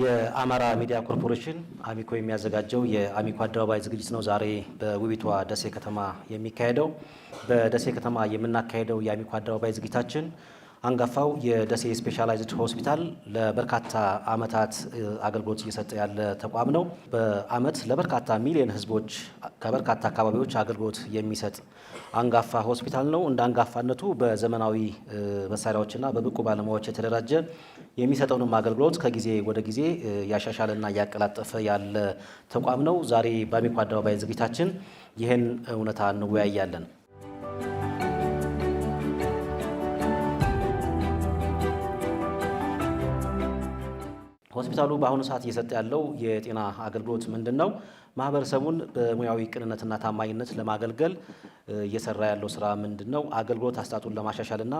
የአማራ ሚዲያ ኮርፖሬሽን አሚኮ የሚያዘጋጀው የአሚኮ አደባባይ ዝግጅት ነው ዛሬ በውቢቷ ደሴ ከተማ የሚካሄደው። በደሴ ከተማ የምናካሄደው የአሚኮ አደባባይ ዝግጅታችን አንጋፋው የደሴ ስፔሻላይዝድ ሆስፒታል ለበርካታ ዓመታት አገልግሎት እየሰጠ ያለ ተቋም ነው። በዓመት ለበርካታ ሚሊዮን ሕዝቦች ከበርካታ አካባቢዎች አገልግሎት የሚሰጥ አንጋፋ ሆስፒታል ነው። እንደ አንጋፋነቱ በዘመናዊ መሳሪያዎችና በብቁ ባለሙያዎች የተደራጀ የሚሰጠውንም አገልግሎት ከጊዜ ወደ ጊዜ ያሻሻለና እያቀላጠፈ ያለ ተቋም ነው። ዛሬ በአሚኮ አደባባይ ዝግጅታችን ይህን እውነታ እንወያያለን። ሆስፒታሉ በአሁኑ ሰዓት እየሰጠ ያለው የጤና አገልግሎት ምንድን ነው? ማህበረሰቡን በሙያዊ ቅንነትና ታማኝነት ለማገልገል እየሰራ ያለው ስራ ምንድን ነው? አገልግሎት አሰጣጡን ለማሻሻልና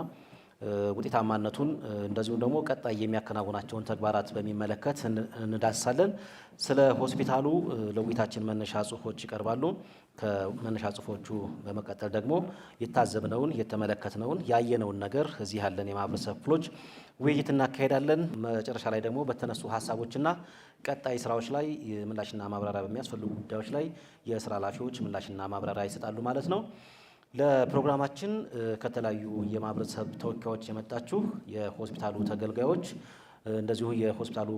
ውጤታማነቱን እንደዚሁም ደግሞ ቀጣይ የሚያከናውናቸውን ተግባራት በሚመለከት እንዳስሳለን። ስለ ሆስፒታሉ ለውይይታችን መነሻ ጽሁፎች ይቀርባሉ። ከመነሻ ጽሁፎቹ በመቀጠል ደግሞ የታዘብነውን የተመለከትነውን ያየነውን ነገር እዚህ ያለን የማህበረሰብ ክፍሎች ውይይት እናካሄዳለን። መጨረሻ ላይ ደግሞ በተነሱ ሀሳቦችና ቀጣይ ስራዎች ላይ ምላሽና ማብራሪያ በሚያስፈልጉ ጉዳዮች ላይ የስራ ኃላፊዎች ምላሽና ማብራሪያ ይሰጣሉ ማለት ነው። ለፕሮግራማችን ከተለያዩ የማህበረሰብ ተወካዮች የመጣችሁ የሆስፒታሉ ተገልጋዮች እንደዚሁ የሆስፒታሉ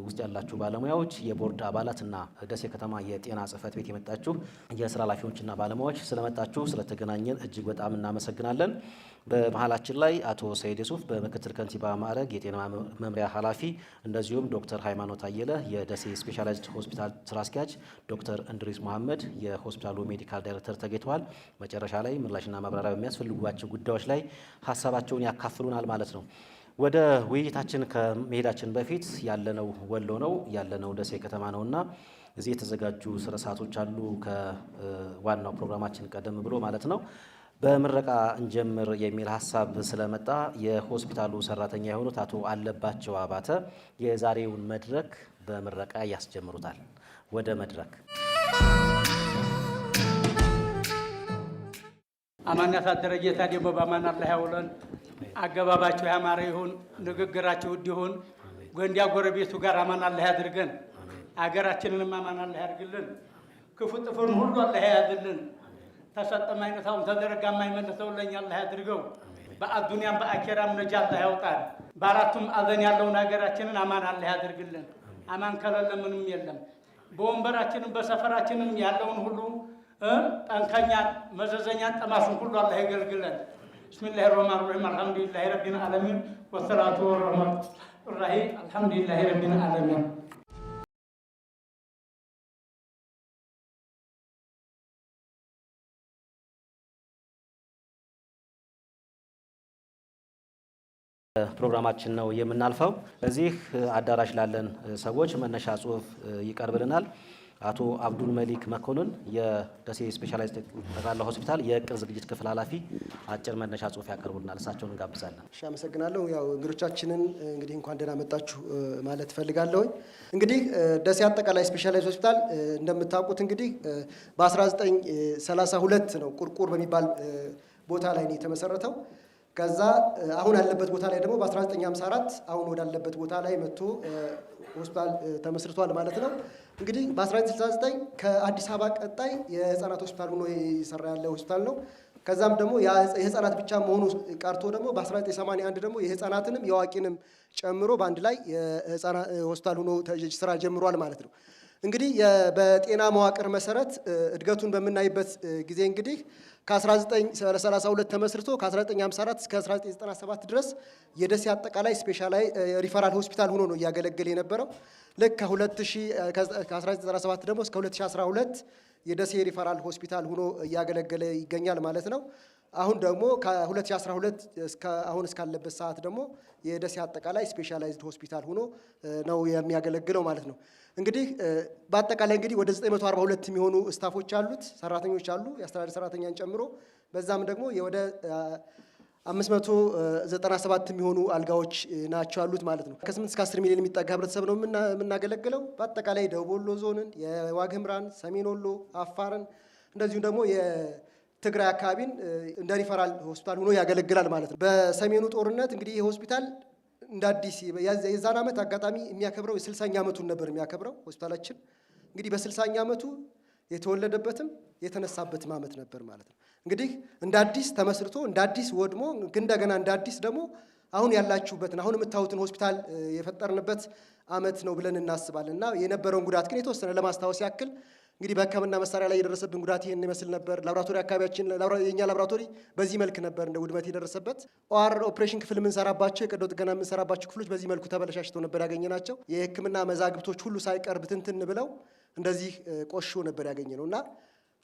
ውስጥ ያላችሁ ባለሙያዎች፣ የቦርድ አባላትና ደሴ ከተማ የጤና ጽሕፈት ቤት የመጣችሁ የስራ ኃላፊዎችና ባለሙያዎች ስለመጣችሁ ስለተገናኘን እጅግ በጣም እናመሰግናለን። በመሀላችን ላይ አቶ ሰይድ ሱፍ በምክትል ከንቲባ ማዕረግ የጤና መምሪያ ኃላፊ፣ እንደዚሁም ዶክተር ሃይማኖት አየለ የደሴ ስፔሻላይዝድ ሆስፒታል ስራ አስኪያጅ፣ ዶክተር እንድሪስ መሐመድ የሆስፒታሉ ሜዲካል ዳይሬክተር ተገኝተዋል። መጨረሻ ላይ ምላሽና ማብራሪያ በሚያስፈልጓቸው ጉዳዮች ላይ ሀሳባቸውን ያካፍሉናል ማለት ነው። ወደ ውይይታችን ከመሄዳችን በፊት ያለነው ወሎ ነው፣ ያለነው ደሴ ከተማ ነውና እዚህ የተዘጋጁ ስነ ስርዓቶች አሉ። ከዋናው ፕሮግራማችን ቀደም ብሎ ማለት ነው በምረቃ እንጀምር የሚል ሀሳብ ስለመጣ የሆስፒታሉ ሰራተኛ የሆኑት አቶ አለባቸው አባተ የዛሬውን መድረክ በምረቃ ያስጀምሩታል። ወደ መድረክ አማን ያሳደረ ጌታ ደግሞ በአማን አላህ ያውለን። አገባባቸው ያማረ ይሁን፣ ንግግራቸው ውድ ይሁን። ጎንዲያ ጎረቤቱ ጋር አማን አላህ ያድርገን። አገራችንንም አማን አላህ ያድርግልን። ክፉ ጥፉን ሁሉ አላህ ያያዝልን። ተሰጠም አይነታውን ተዘረጋም አይመለሰው ለኛ አላህ ያድርገው። በአዱንያም በአኬራም ነጃ አላህ ያውጣል። በአራቱም አዘን ያለውን ሀገራችንን አማን አላህ ያድርግልን። አማን ከሌለ ምንም የለም። በወንበራችንም በሰፈራችንም ያለውን ሁሉ ጠንከኛ መዘዘኛ ጠማሹን ሁሉ አላህ ይገልግለን። ብስሚላሂ ረህማን ረሂም አልሐምዱሊላሂ ረቢል ዓለሚን ወሰላቱ ወረህመቱ ረሂም አልሐምዱሊላሂ ረቢል ዓለሚን። ፕሮግራማችን ነው የምናልፈው። እዚህ አዳራሽ ላለን ሰዎች መነሻ ጽሁፍ ይቀርብልናል። አቶ አብዱል መሊክ መኮንን የደሴ ስፔሻላይዝድ ጠቅላላ ሆስፒታል የእቅድ ዝግጅት ክፍል ኃላፊ አጭር መነሻ ጽሁፍ ያቀርቡልናል። እሳቸውን እንጋብዛለን። እሺ፣ አመሰግናለሁ። ያው እንግዶቻችንን እንግዲህ እንኳን ደህና መጣችሁ ማለት ፈልጋለሁ። እንግዲህ ደሴ አጠቃላይ ስፔሻላይዝድ ሆስፒታል እንደምታውቁት እንግዲህ በ1932 ነው ቁርቁር በሚባል ቦታ ላይ ነው የተመሰረተው። ከዛ አሁን ያለበት ቦታ ላይ ደግሞ በ1954 አሁን ወዳለበት ቦታ ላይ መጥቶ ሆስፒታል ተመስርቷል ማለት ነው። እንግዲህ በ1969 ከአዲስ አበባ ቀጣይ የህፃናት ሆስፒታል ሆኖ እየሰራ ያለ ሆስፒታል ነው። ከዛም ደግሞ የህፃናት ብቻ መሆኑ ቀርቶ ደግሞ በ1981 ደግሞ የህፃናትንም የአዋቂንም ጨምሮ በአንድ ላይ የህፃናት ሆስፒታል ሆኖ ስራ ጀምሯል ማለት ነው። እንግዲህ በጤና መዋቅር መሰረት እድገቱን በምናይበት ጊዜ እንግዲህ ከ1932 ተመስርቶ ከ1954 እስከ 1997 ድረስ የደሴ አጠቃላይ ስፔሻላይዝ ሪፈራል ሆስፒታል ሆኖ ነው እያገለገለ የነበረው። ልክ ከ1997 ደግሞ እስከ 2012 የደሴ ሪፈራል ሆስፒታል ሆኖ እያገለገለ ይገኛል ማለት ነው። አሁን ደግሞ ከ2012 እስከ አሁን እስካለበት ሰዓት ደግሞ የደሴ አጠቃላይ ስፔሻላይዝድ ሆስፒታል ሆኖ ነው የሚያገለግለው ማለት ነው። እንግዲህ በአጠቃላይ እንግዲህ ወደ 942 የሚሆኑ ስታፎች አሉት፣ ሰራተኞች አሉ፣ የአስተዳደር ሰራተኛን ጨምሮ። በዛም ደግሞ ወደ 597 የሚሆኑ አልጋዎች ናቸው ያሉት ማለት ነው። ከ8 እስከ 10 ሚሊዮን የሚጠጋ ህብረተሰብ ነው የምናገለግለው። በአጠቃላይ ደቡብ ወሎ ዞንን፣ የዋግ ኽምራን፣ ሰሜን ወሎ፣ አፋርን እንደዚሁም ደግሞ የትግራይ አካባቢን እንደ ሪፈራል ሆስፒታል ሆኖ ያገለግላል ማለት ነው። በሰሜኑ ጦርነት እንግዲህ ይህ ሆስፒታል እንደ አዲስ የዛን ዓመት አጋጣሚ የሚያከብረው የ60ኛ ዓመቱን ነበር የሚያከብረው ሆስፒታላችን። እንግዲህ በ60ኛ ዓመቱ የተወለደበትም የተነሳበትም ዓመት ነበር ማለት ነው። እንግዲህ እንደ አዲስ ተመስርቶ እንደ አዲስ ወድሞ ግን እንደገና እንደ አዲስ ደግሞ አሁን ያላችሁበትን አሁን የምታዩትን ሆስፒታል የፈጠርንበት ዓመት ነው ብለን እናስባለን እና የነበረውን ጉዳት ግን የተወሰነ ለማስታወስ ያክል እንግዲህ በሕክምና መሳሪያ ላይ የደረሰብን ጉዳት ይህን ይመስል ነበር። ላቦራቶሪ አካባቢያችን የኛ ላቦራቶሪ በዚህ መልክ ነበር እንደ ውድመት የደረሰበት። ኦአር ኦፕሬሽን ክፍል የምንሰራባቸው የቀዶ ጥገና የምንሰራባቸው ክፍሎች በዚህ መልኩ ተበለሻሽተው ነበር ያገኘናቸው። የሕክምና መዛግብቶች ሁሉ ሳይቀር ብትንትን ብለው እንደዚህ ቆሾ ነበር ያገኘነው እና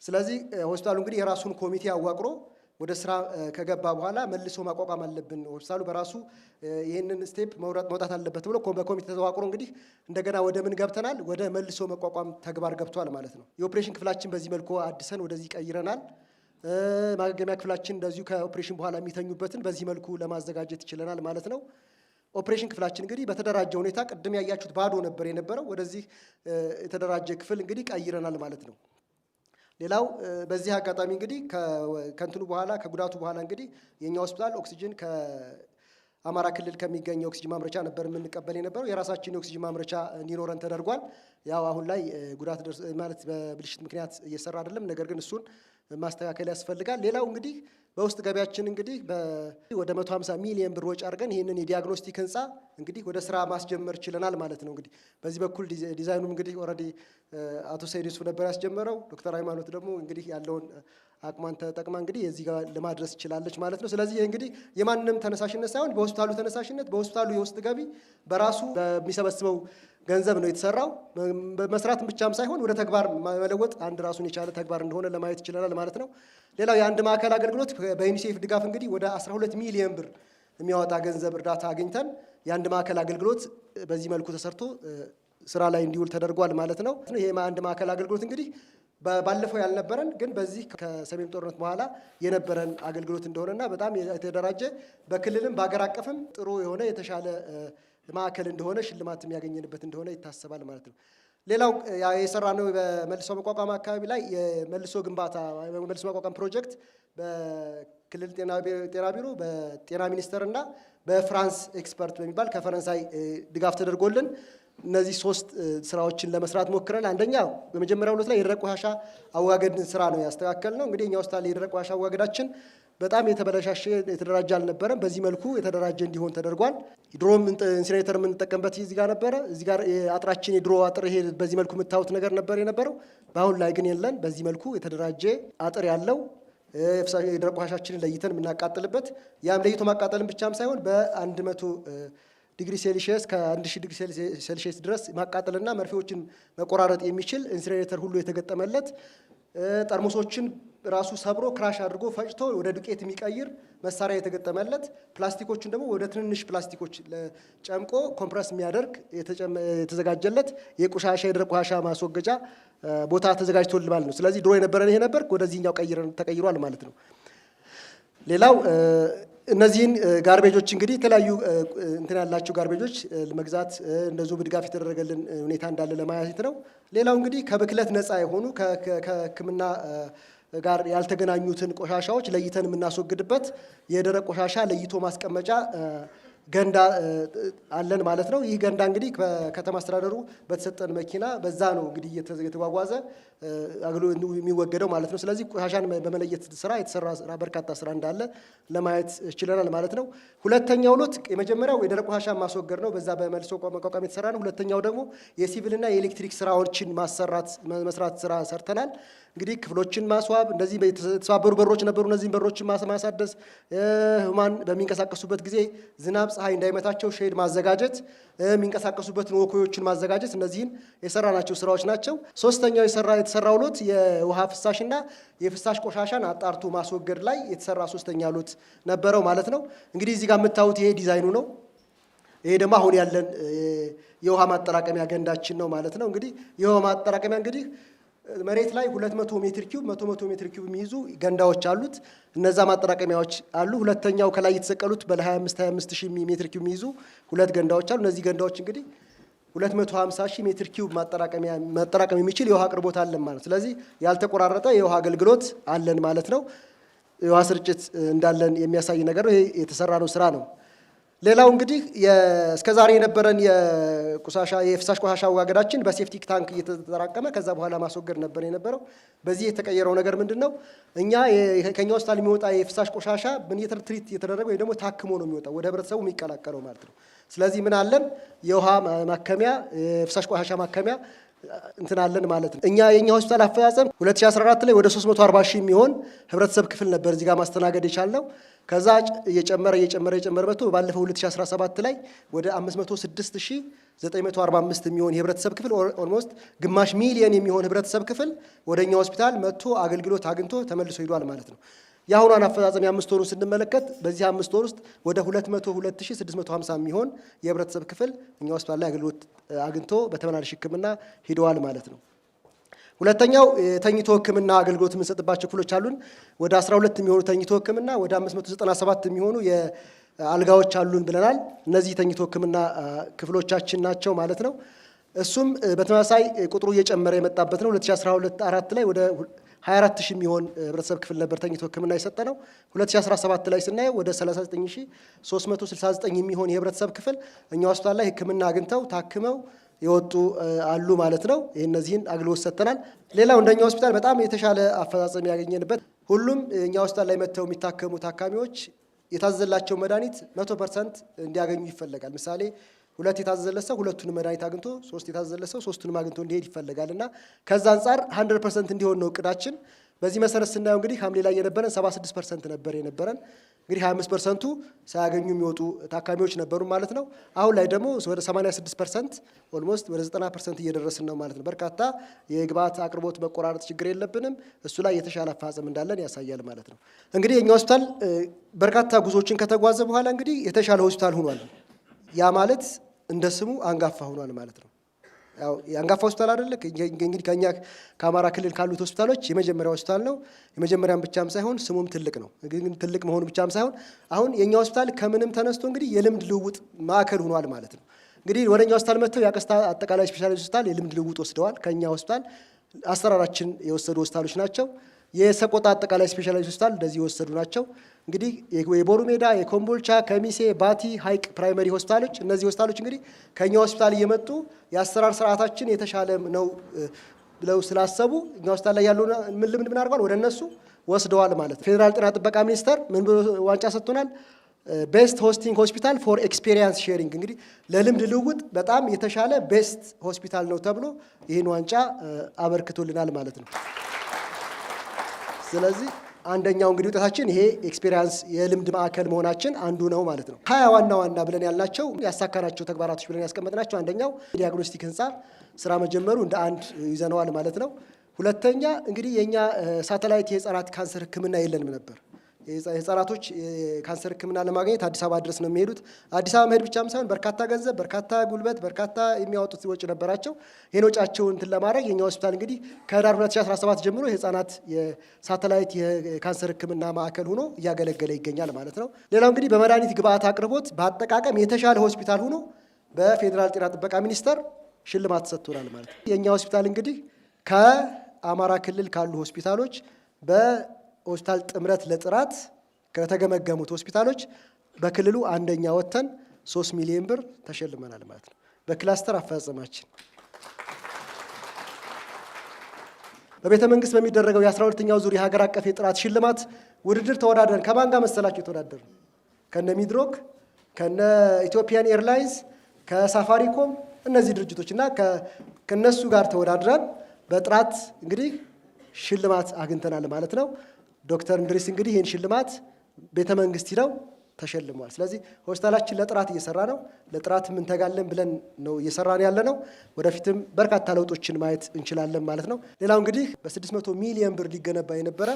ስለዚህ ሆስፒታሉ እንግዲህ የራሱን ኮሚቴ አዋቅሮ ወደ ስራ ከገባ በኋላ መልሶ ማቋቋም አለብን፣ ሆስፒታሉ በራሱ ይህንን ስቴፕ መውጣት አለበት ብሎ በኮሚቴ ተዋቅሮ እንግዲህ እንደገና ወደ ምን ገብተናል? ወደ መልሶ መቋቋም ተግባር ገብቷል ማለት ነው። የኦፕሬሽን ክፍላችን በዚህ መልኩ አድሰን ወደዚህ ቀይረናል። ማገገሚያ ክፍላችን እንደዚሁ ከኦፕሬሽን በኋላ የሚተኙበትን በዚህ መልኩ ለማዘጋጀት ይችለናል ማለት ነው። ኦፕሬሽን ክፍላችን እንግዲህ በተደራጀ ሁኔታ ቅድም ያያችሁት ባዶ ነበር የነበረው፣ ወደዚህ የተደራጀ ክፍል እንግዲህ ቀይረናል ማለት ነው። ሌላው በዚህ አጋጣሚ እንግዲህ ከእንትኑ በኋላ ከጉዳቱ በኋላ እንግዲህ የኛ ሆስፒታል ኦክሲጅን ከአማራ ክልል ከሚገኘው ኦክሲጅን ማምረቻ ነበር የምንቀበል የነበረው። የራሳችን የኦክሲጅን ማምረቻ እንዲኖረን ተደርጓል። ያው አሁን ላይ ጉዳት ማለት በብልሽት ምክንያት እየሰራ አይደለም። ነገር ግን እሱን ማስተካከል ያስፈልጋል። ሌላው እንግዲህ በውስጥ ገቢያችን እንግዲህ ወደ 150 ሚሊዮን ብር ወጪ አድርገን ይህንን የዲያግኖስቲክ ህንፃ እንግዲህ ወደ ስራ ማስጀመር ችለናል ማለት ነው። እንግዲህ በዚህ በኩል ዲዛይኑም እንግዲህ ኦልሬዲ አቶ ሰይድ ዩሱፍ ነበር ያስጀመረው። ዶክተር ሃይማኖት ደግሞ እንግዲህ ያለውን አቅሟን ተጠቅማ እንግዲህ የዚህ ጋር ለማድረስ ይችላለች ማለት ነው። ስለዚህ እንግዲህ የማንም ተነሳሽነት ሳይሆን በሆስፒታሉ ተነሳሽነት በሆስፒታሉ የውስጥ ገቢ በራሱ በሚሰበስበው ገንዘብ ነው የተሰራው። መስራትም ብቻም ሳይሆን ወደ ተግባር መለወጥ አንድ ራሱን የቻለ ተግባር እንደሆነ ለማየት ይችላል ማለት ነው። ሌላው የአንድ ማዕከል አገልግሎት በዩኒሴፍ ድጋፍ እንግዲህ ወደ 12 ሚሊዮን ብር የሚያወጣ ገንዘብ እርዳታ አግኝተን የአንድ ማዕከል አገልግሎት በዚህ መልኩ ተሰርቶ ስራ ላይ እንዲውል ተደርጓል ማለት ነው። ይሄ አንድ ማዕከል አገልግሎት እንግዲህ ባለፈው ያልነበረን ግን በዚህ ከሰሜን ጦርነት በኋላ የነበረን አገልግሎት እንደሆነና በጣም የተደራጀ በክልልም በአገር አቀፍም ጥሩ የሆነ የተሻለ ማዕከል እንደሆነ ሽልማት የሚያገኝንበት እንደሆነ ይታሰባል ማለት ነው። ሌላው የሰራነው በመልሶ መቋቋም አካባቢ ላይ የመልሶ ግንባታ መልሶ መቋቋም ፕሮጀክት በክልል ጤና ቢሮ በጤና ሚኒስቴር እና በፍራንስ ኤክስፐርት በሚባል ከፈረንሳይ ድጋፍ ተደርጎልን እነዚህ 3 ስራዎችን ለመስራት ሞክረን፣ አንደኛው በመጀመሪያው ዕለት ላይ የደረቅ ቆሻሻ አወጋገድን ስራ ነው ያስተካከልነው። እንግዲህ እኛ ሆስፒታል የደረቅ ቆሻሻ አወጋገዳችን በጣም የተበላሻሸ የተደራጀ አልነበረም። በዚህ መልኩ የተደራጀ እንዲሆን ተደርጓል። ድሮም ኢንሲኔሬተር የምንጠቀምበት እዚህ ጋር ነበረ። እዚህ ጋር አጥራችን የድሮ አጥር ይሄ በዚህ መልኩ የምታዩት ነገር ነበር የነበረው። በአሁን ላይ ግን የለን። በዚህ መልኩ የተደራጀ አጥር ያለው የደረቅ ቆሻሻችንን ለይተን የምናቃጥልበት ያም ለይቶ ማቃጠልን ብቻም ሳይሆን በ100 ዲግሪ ሴልሺየስ ከ1000 ዲግሪ ሴልሺየስ ድረስ ማቃጠልና መርፌዎችን መቆራረጥ የሚችል ኢንሲኔሬተር ሁሉ የተገጠመለት ጠርሙሶችን ራሱ ሰብሮ ክራሽ አድርጎ ፈጭቶ ወደ ዱቄት የሚቀይር መሳሪያ የተገጠመለት፣ ፕላስቲኮችን ደግሞ ወደ ትንንሽ ፕላስቲኮች ጨምቆ ኮምፕረስ የሚያደርግ የተዘጋጀለት የቆሻሻ የደረቅ ቆሻሻ ማስወገጃ ቦታ ተዘጋጅቶልናል ነው። ስለዚህ ድሮ የነበረን ይሄ ነበር፣ ወደዚህኛው ተቀይሯል ማለት ነው። ሌላው እነዚህን ጋርቤጆች እንግዲህ የተለያዩ እንትን ያላቸው ጋርቤጆች ለመግዛት እንደዚሁ በድጋፍ የተደረገልን ሁኔታ እንዳለ ለማየት ነው። ሌላው እንግዲህ ከብክለት ነፃ የሆኑ ከሕክምና ጋር ያልተገናኙትን ቆሻሻዎች ለይተን የምናስወግድበት የደረቅ ቆሻሻ ለይቶ ማስቀመጫ ገንዳ አለን ማለት ነው። ይህ ገንዳ እንግዲህ በከተማ አስተዳደሩ በተሰጠን መኪና በዛ ነው እንግዲህ እየተጓጓዘ አገልግሎት የሚወገደው ማለት ነው። ስለዚህ ቆሻሻን በመለየት ስራ የተሰራ በርካታ ስራ እንዳለ ለማየት ችለናል ማለት ነው። ሁለተኛው ሎት የመጀመሪያው የደረቅ ቆሻሻ ማስወገድ ነው። በዛ በመልሶ መቋቋም የተሰራ ነው። ሁለተኛው ደግሞ የሲቪልና የኤሌክትሪክ ስራዎችን መስራት ስራ ሰርተናል። እንግዲህ ክፍሎችን ማስዋብ፣ እንደዚህ የተሰባበሩ በሮች ነበሩ፣ እነዚህን በሮችን ማሳደስ፣ ህሙማን በሚንቀሳቀሱበት ጊዜ ዝናብ ፀሐይ እንዳይመታቸው ሼድ ማዘጋጀት፣ የሚንቀሳቀሱበትን ወኮዮችን ማዘጋጀት፣ እነዚህን የሰራናቸው ስራዎች ናቸው። ሶስተኛው የተሰራው ሎት የውሃ ፍሳሽና የፍሳሽ ቆሻሻን አጣርቶ ማስወገድ ላይ የተሰራ ሶስተኛ ሎት ነበረው ማለት ነው። እንግዲህ እዚህ ጋር የምታዩት ይሄ ዲዛይኑ ነው። ይሄ ደግሞ አሁን ያለን የውሃ ማጠራቀሚያ ገንዳችን ነው ማለት ነው። እንግዲህ የውሃ ማጠራቀሚያ እንግዲህ መሬት ላይ 200 ሜትር ኪዩብ 100 ሜትር ኪዩብ የሚይዙ ገንዳዎች አሉት። እነዛ ማጠራቀሚያዎች አሉ። ሁለተኛው ከላይ የተሰቀሉት በ25 ሺህ ሜትር ኪዩብ የሚይዙ 2 ገንዳዎች አሉ። እነዚህ ገንዳዎች እንግዲህ 250 ሺህ ሜትር ኪዩብ ማጠራቀም የሚችል የውሃ አቅርቦት አለን ማለት። ስለዚህ ያልተቆራረጠ የውሃ አገልግሎት አለን ማለት ነው። የውሃ ስርጭት እንዳለን የሚያሳይ ነገር ነው። ይሄ የተሰራ ነው ስራ ነው። ሌላው እንግዲህ እስከዛሬ የነበረን የፍሳሽ ቆሻሻ አወጋገዳችን በሴፍቲክ ታንክ እየተጠራቀመ ከዛ በኋላ ማስወገድ ነበር የነበረው። በዚህ የተቀየረው ነገር ምንድነው? እኛ ከኛ ሆስፒታል የሚወጣ የፍሳሽ ቆሻሻ ትሪት የተደረገ ወይ ደግሞ ታክሞ ነው የሚወጣው ወደ ህብረተሰቡ የሚቀላቀለው ማለት ነው። ስለዚህ ምን አለን? የውሃ ማከሚያ፣ የፍሳሽ ቆሻሻ ማከሚያ እንትናለን ማለት ነው። የኛ ሆስፒታል አፈጻጸም 2014 ላይ ወደ 340 ሺህ የሚሆን ህብረተሰብ ክፍል ነበር እዚህ ጋር ማስተናገድ የቻልነው። ከዛ እየጨመረ መጥቶ ባለፈው 2017 ላይ ወደ 506945 የሚሆን የህብረተሰብ ክፍል ኦልሞስት ግማሽ ሚሊየን የሚሆን ህብረተሰብ ክፍል ወደኛ ሆስፒታል መጥቶ አገልግሎት አግኝቶ ተመልሶ ሄዷል ማለት ነው። የአሁኗን አፈጻጸም የ5 ወሩን ስንመለከት በዚህ 5 ወር ውስጥ ወደ 202650 የሚሆን የህብረተሰብ ክፍል እኛ ሆስፒታል ላይ አገልግሎት አግኝቶ በተመላላሽ ህክምና ሄደዋል ማለት ነው። ሁለተኛው የተኝቶ ህክምና አገልግሎት የምንሰጥባቸው ክፍሎች አሉን። ወደ 12 የሚሆኑ ተኝቶ ህክምና፣ ወደ 597 የሚሆኑ የአልጋዎች አሉን ብለናል። እነዚህ የተኝቶ ህክምና ክፍሎቻችን ናቸው ማለት ነው። እሱም በተመሳሳይ ቁጥሩ እየጨመረ የመጣበት ነው። 2014 ላይ ወደ 24000 የሚሆን ህብረተሰብ ክፍል ነበር ተኝቶ ህክምና የሰጠነው። 2017 ላይ ስናየው ወደ 39369 የሚሆን የህብረተሰብ ክፍል እኛ ሆስፒታል ላይ ህክምና አግኝተው ታክመው የወጡ አሉ ማለት ነው። እነዚህን አገልግሎት ሰጥተናል። ሌላው እንደኛ ሆስፒታል በጣም የተሻለ አፈጻጸም ያገኘንበት ሁሉም እኛ ሆስፒታል ላይ መጥተው የሚታከሙ ታካሚዎች የታዘዘላቸው መድኃኒት 100% እንዲያገኙ ይፈለጋል። ምሳሌ 2 የታዘዘለት ሰው 2ቱንም መድኃኒት አግኝቶ 3 የታዘዘለት ሰው 3ቱንም አግኝቶ እንዲሄድ ይፈለጋል እና ከዛ አንጻር 100% እንዲሆን ነው እቅዳችን። በዚህ መሰረት ስናየው እንግዲህ ሐምሌ ላይ የነበረን 76% ነበር የነበረን። እንግዲህ 25%ቱ ሳያገኙ የሚወጡ ታካሚዎች ነበሩ ማለት ነው። አሁን ላይ ደግሞ ወደ 86% ኦልሞስት ወደ 90% እየደረስን ነው ማለት ነው። በርካታ የግብአት አቅርቦት መቆራረጥ ችግር የለብንም። እሱ ላይ የተሻለ አፈጻጸም እንዳለን ያሳያል ማለት ነው። እንግዲህ የኛ ሆስፒታል በርካታ ጉዞዎችን ከተጓዘ በኋላ እንግዲህ የተሻለ ሆስፒታል ሆኗል። ያ ማለት እንደ ስሙ አንጋፋ ሆኗል ማለት ነው። ያው የአንጋፋ ሆስፒታል አይደለ እንግዲህ ከኛ ከአማራ ክልል ካሉት ሆስፒታሎች የመጀመሪያው ሆስፒታል ነው። የመጀመሪያም ብቻም ሳይሆን ስሙም ትልቅ ነው። ግን ትልቅ መሆኑ ብቻም ሳይሆን አሁን የኛ ሆስፒታል ከምንም ተነስቶ እንግዲህ የልምድ ልውውጥ ማዕከል ሆኗል ማለት ነው። እንግዲህ ወደኛ ሆስፒታል መጥተው የአቀስታ አጠቃላይ ስፔሻሊስት ሆስፒታል የልምድ ልውውጥ ወስደዋል። ከኛ ሆስፒታል አሰራራችን የወሰዱ ሆስፒታሎች ናቸው። የሰቆጣ አጠቃላይ ስፔሻሊስት ሆስፒታል እንደዚህ የወሰዱ ናቸው። እንግዲህ የቦሩ ሜዳ፣ የኮምቦልቻ፣ ከሚሴ፣ ባቲ፣ ሀይቅ ፕራይመሪ ሆስፒታሎች እነዚህ ሆስፒታሎች እንግዲህ ከኛ ሆስፒታል እየመጡ የአሰራር ስርዓታችን የተሻለ ነው ብለው ስላሰቡ እኛ ሆስፒታል ላይ ያለው ልምድ ምን አድርገዋል ወደ እነሱ ወስደዋል ማለት ነው። ፌዴራል ጤና ጥበቃ ሚኒስቴር ምን ብሎ ዋንጫ ሰጥቶናል? ቤስት ሆስቲንግ ሆስፒታል ፎር ኤክስፔሪየንስ ሼሪንግ፣ እንግዲህ ለልምድ ልውውጥ በጣም የተሻለ ቤስት ሆስፒታል ነው ተብሎ ይህን ዋንጫ አበርክቶልናል ማለት ነው። ስለዚህ አንደኛው እንግዲህ ውጤታችን ይሄ ኤክስፔሪየንስ የልምድ ማዕከል መሆናችን አንዱ ነው ማለት ነው። 20 ዋና ዋና ብለን ያልናቸው ያሳካናቸው ተግባራቶች ብለን ያስቀመጥናቸው አንደኛው ዲያግኖስቲክ ህንፃ ስራ መጀመሩ እንደ አንድ ይዘነዋል ማለት ነው። ሁለተኛ እንግዲህ የኛ ሳተላይት የህፃናት ካንሰር ህክምና የለንም ነበር። የህፃናቶች ካንሰር ህክምና ለማግኘት አዲስ አበባ ድረስ ነው የሚሄዱት። አዲስ አበባ መሄድ ብቻም ሳይሆን በርካታ ገንዘብ፣ በርካታ ጉልበት፣ በርካታ የሚያወጡት ወጪ ነበራቸው። ይህን ወጪያቸውን እንትን ለማድረግ የኛ ሆስፒታል እንግዲህ ከህዳር 2017 ጀምሮ የህፃናት የሳተላይት የካንሰር ህክምና ማዕከል ሆኖ እያገለገለ ይገኛል ማለት ነው። ሌላው እንግዲህ በመድኃኒት ግብአት አቅርቦት በአጠቃቀም የተሻለ ሆስፒታል ሆኖ በፌዴራል ጤና ጥበቃ ሚኒስቴር ሽልማት ተሰጥቶናል ማለት ነው። የኛ ሆስፒታል እንግዲህ ከአማራ ክልል ካሉ ሆስፒታሎች ሆስፒታል ጥምረት ለጥራት ከተገመገሙት ሆስፒታሎች በክልሉ አንደኛ ወጥተን 3 ሚሊዮን ብር ተሸልመናል ማለት ነው። በክላስተር አፈጻጸማችን በቤተ መንግስት በሚደረገው የ12ኛው ዙር የሀገር አቀፍ የጥራት ሽልማት ውድድር ተወዳደርን። ከማን ጋር መሰላችሁ የተወዳደርን? ከነ ሚድሮክ፣ ከነ ኢትዮጵያን ኤርላይንስ፣ ከሳፋሪኮም እነዚህ ድርጅቶች እና ከነሱ ጋር ተወዳድረን በጥራት እንግዲህ ሽልማት አግኝተናል ማለት ነው። ዶክተር እንድሪስ እንግዲህ ይህን ሽልማት ቤተ መንግስት ሂደው ተሸልሟል። ስለዚህ ሆስፒታላችን ለጥራት እየሰራ ነው። ለጥራት እንተጋለን ብለን ነው እየሰራን ያለ ነው። ወደፊትም በርካታ ለውጦችን ማየት እንችላለን ማለት ነው። ሌላው እንግዲህ በ600 ሚሊዮን ብር ሊገነባ የነበረ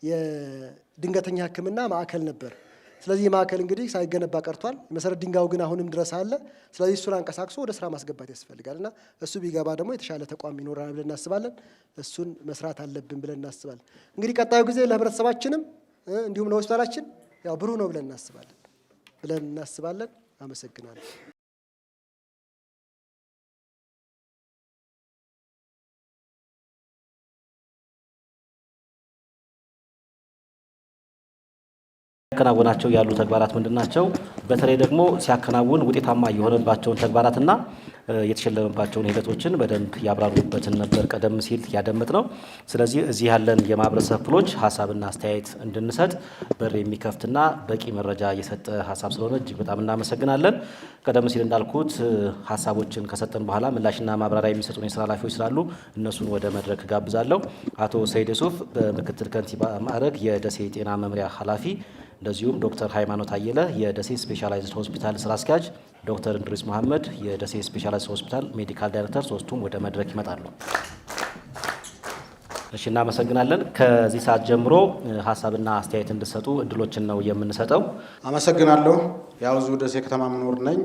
የድንገተኛ ሕክምና ማዕከል ነበር። ስለዚህ ማዕከል እንግዲህ ሳይገነባ ቀርቷል። የመሰረት ድንጋዩ ግን አሁንም ድረስ አለ። ስለዚህ እሱን አንቀሳቅሶ ወደ ስራ ማስገባት ያስፈልጋል እና እሱ ቢገባ ደግሞ የተሻለ ተቋም ይኖራል ብለን እናስባለን። እሱን መስራት አለብን ብለን እናስባለን። እንግዲህ ቀጣዩ ጊዜ ለህብረተሰባችንም እንዲሁም ለሆስፒታላችን ያው ብሩህ ነው ብለን እናስባለን። አመሰግናለሁ። ያከናወናቸው ያሉ ተግባራት ምንድናቸው? በተለይ ደግሞ ሲያከናውን ውጤታማ የሆነባቸውን ተግባራትና የተሸለመባቸውን ሂደቶችን በደንብ ያብራሩበትን ነበር ቀደም ሲል ያደመጥ ነው። ስለዚህ እዚህ ያለን የማህበረሰብ ክፍሎች ሀሳብና አስተያየት እንድንሰጥ በር የሚከፍትና በቂ መረጃ የሰጠ ሀሳብ ስለሆነ እጅግ በጣም እናመሰግናለን። ቀደም ሲል እንዳልኩት ሀሳቦችን ከሰጠን በኋላ ምላሽና ማብራሪያ የሚሰጡን የስራ ኃላፊዎች ስላሉ እነሱን ወደ መድረክ ጋብዛለሁ። አቶ ሰይድ ሱፍ በምክትል ከንቲባ ማዕረግ የደሴ ጤና መምሪያ ኃላፊ፣ እንደዚሁም ዶክተር ሃይማኖት አየለ የደሴ ስፔሻላይዝድ ሆስፒታል ስራ አስኪያጅ፣ ዶክተር እንድሪስ መሐመድ የደሴ ስፔሻላይዝድ ሆስፒታል ሜዲካል ዳይሬክተር፣ ሶስቱም ወደ መድረክ ይመጣሉ። እሺ፣ እናመሰግናለን። ከዚህ ሰዓት ጀምሮ ሀሳብና አስተያየት እንድሰጡ እድሎችን ነው የምንሰጠው። አመሰግናለሁ። ያው እዚሁ ደሴ ከተማ መኖር ነኝ።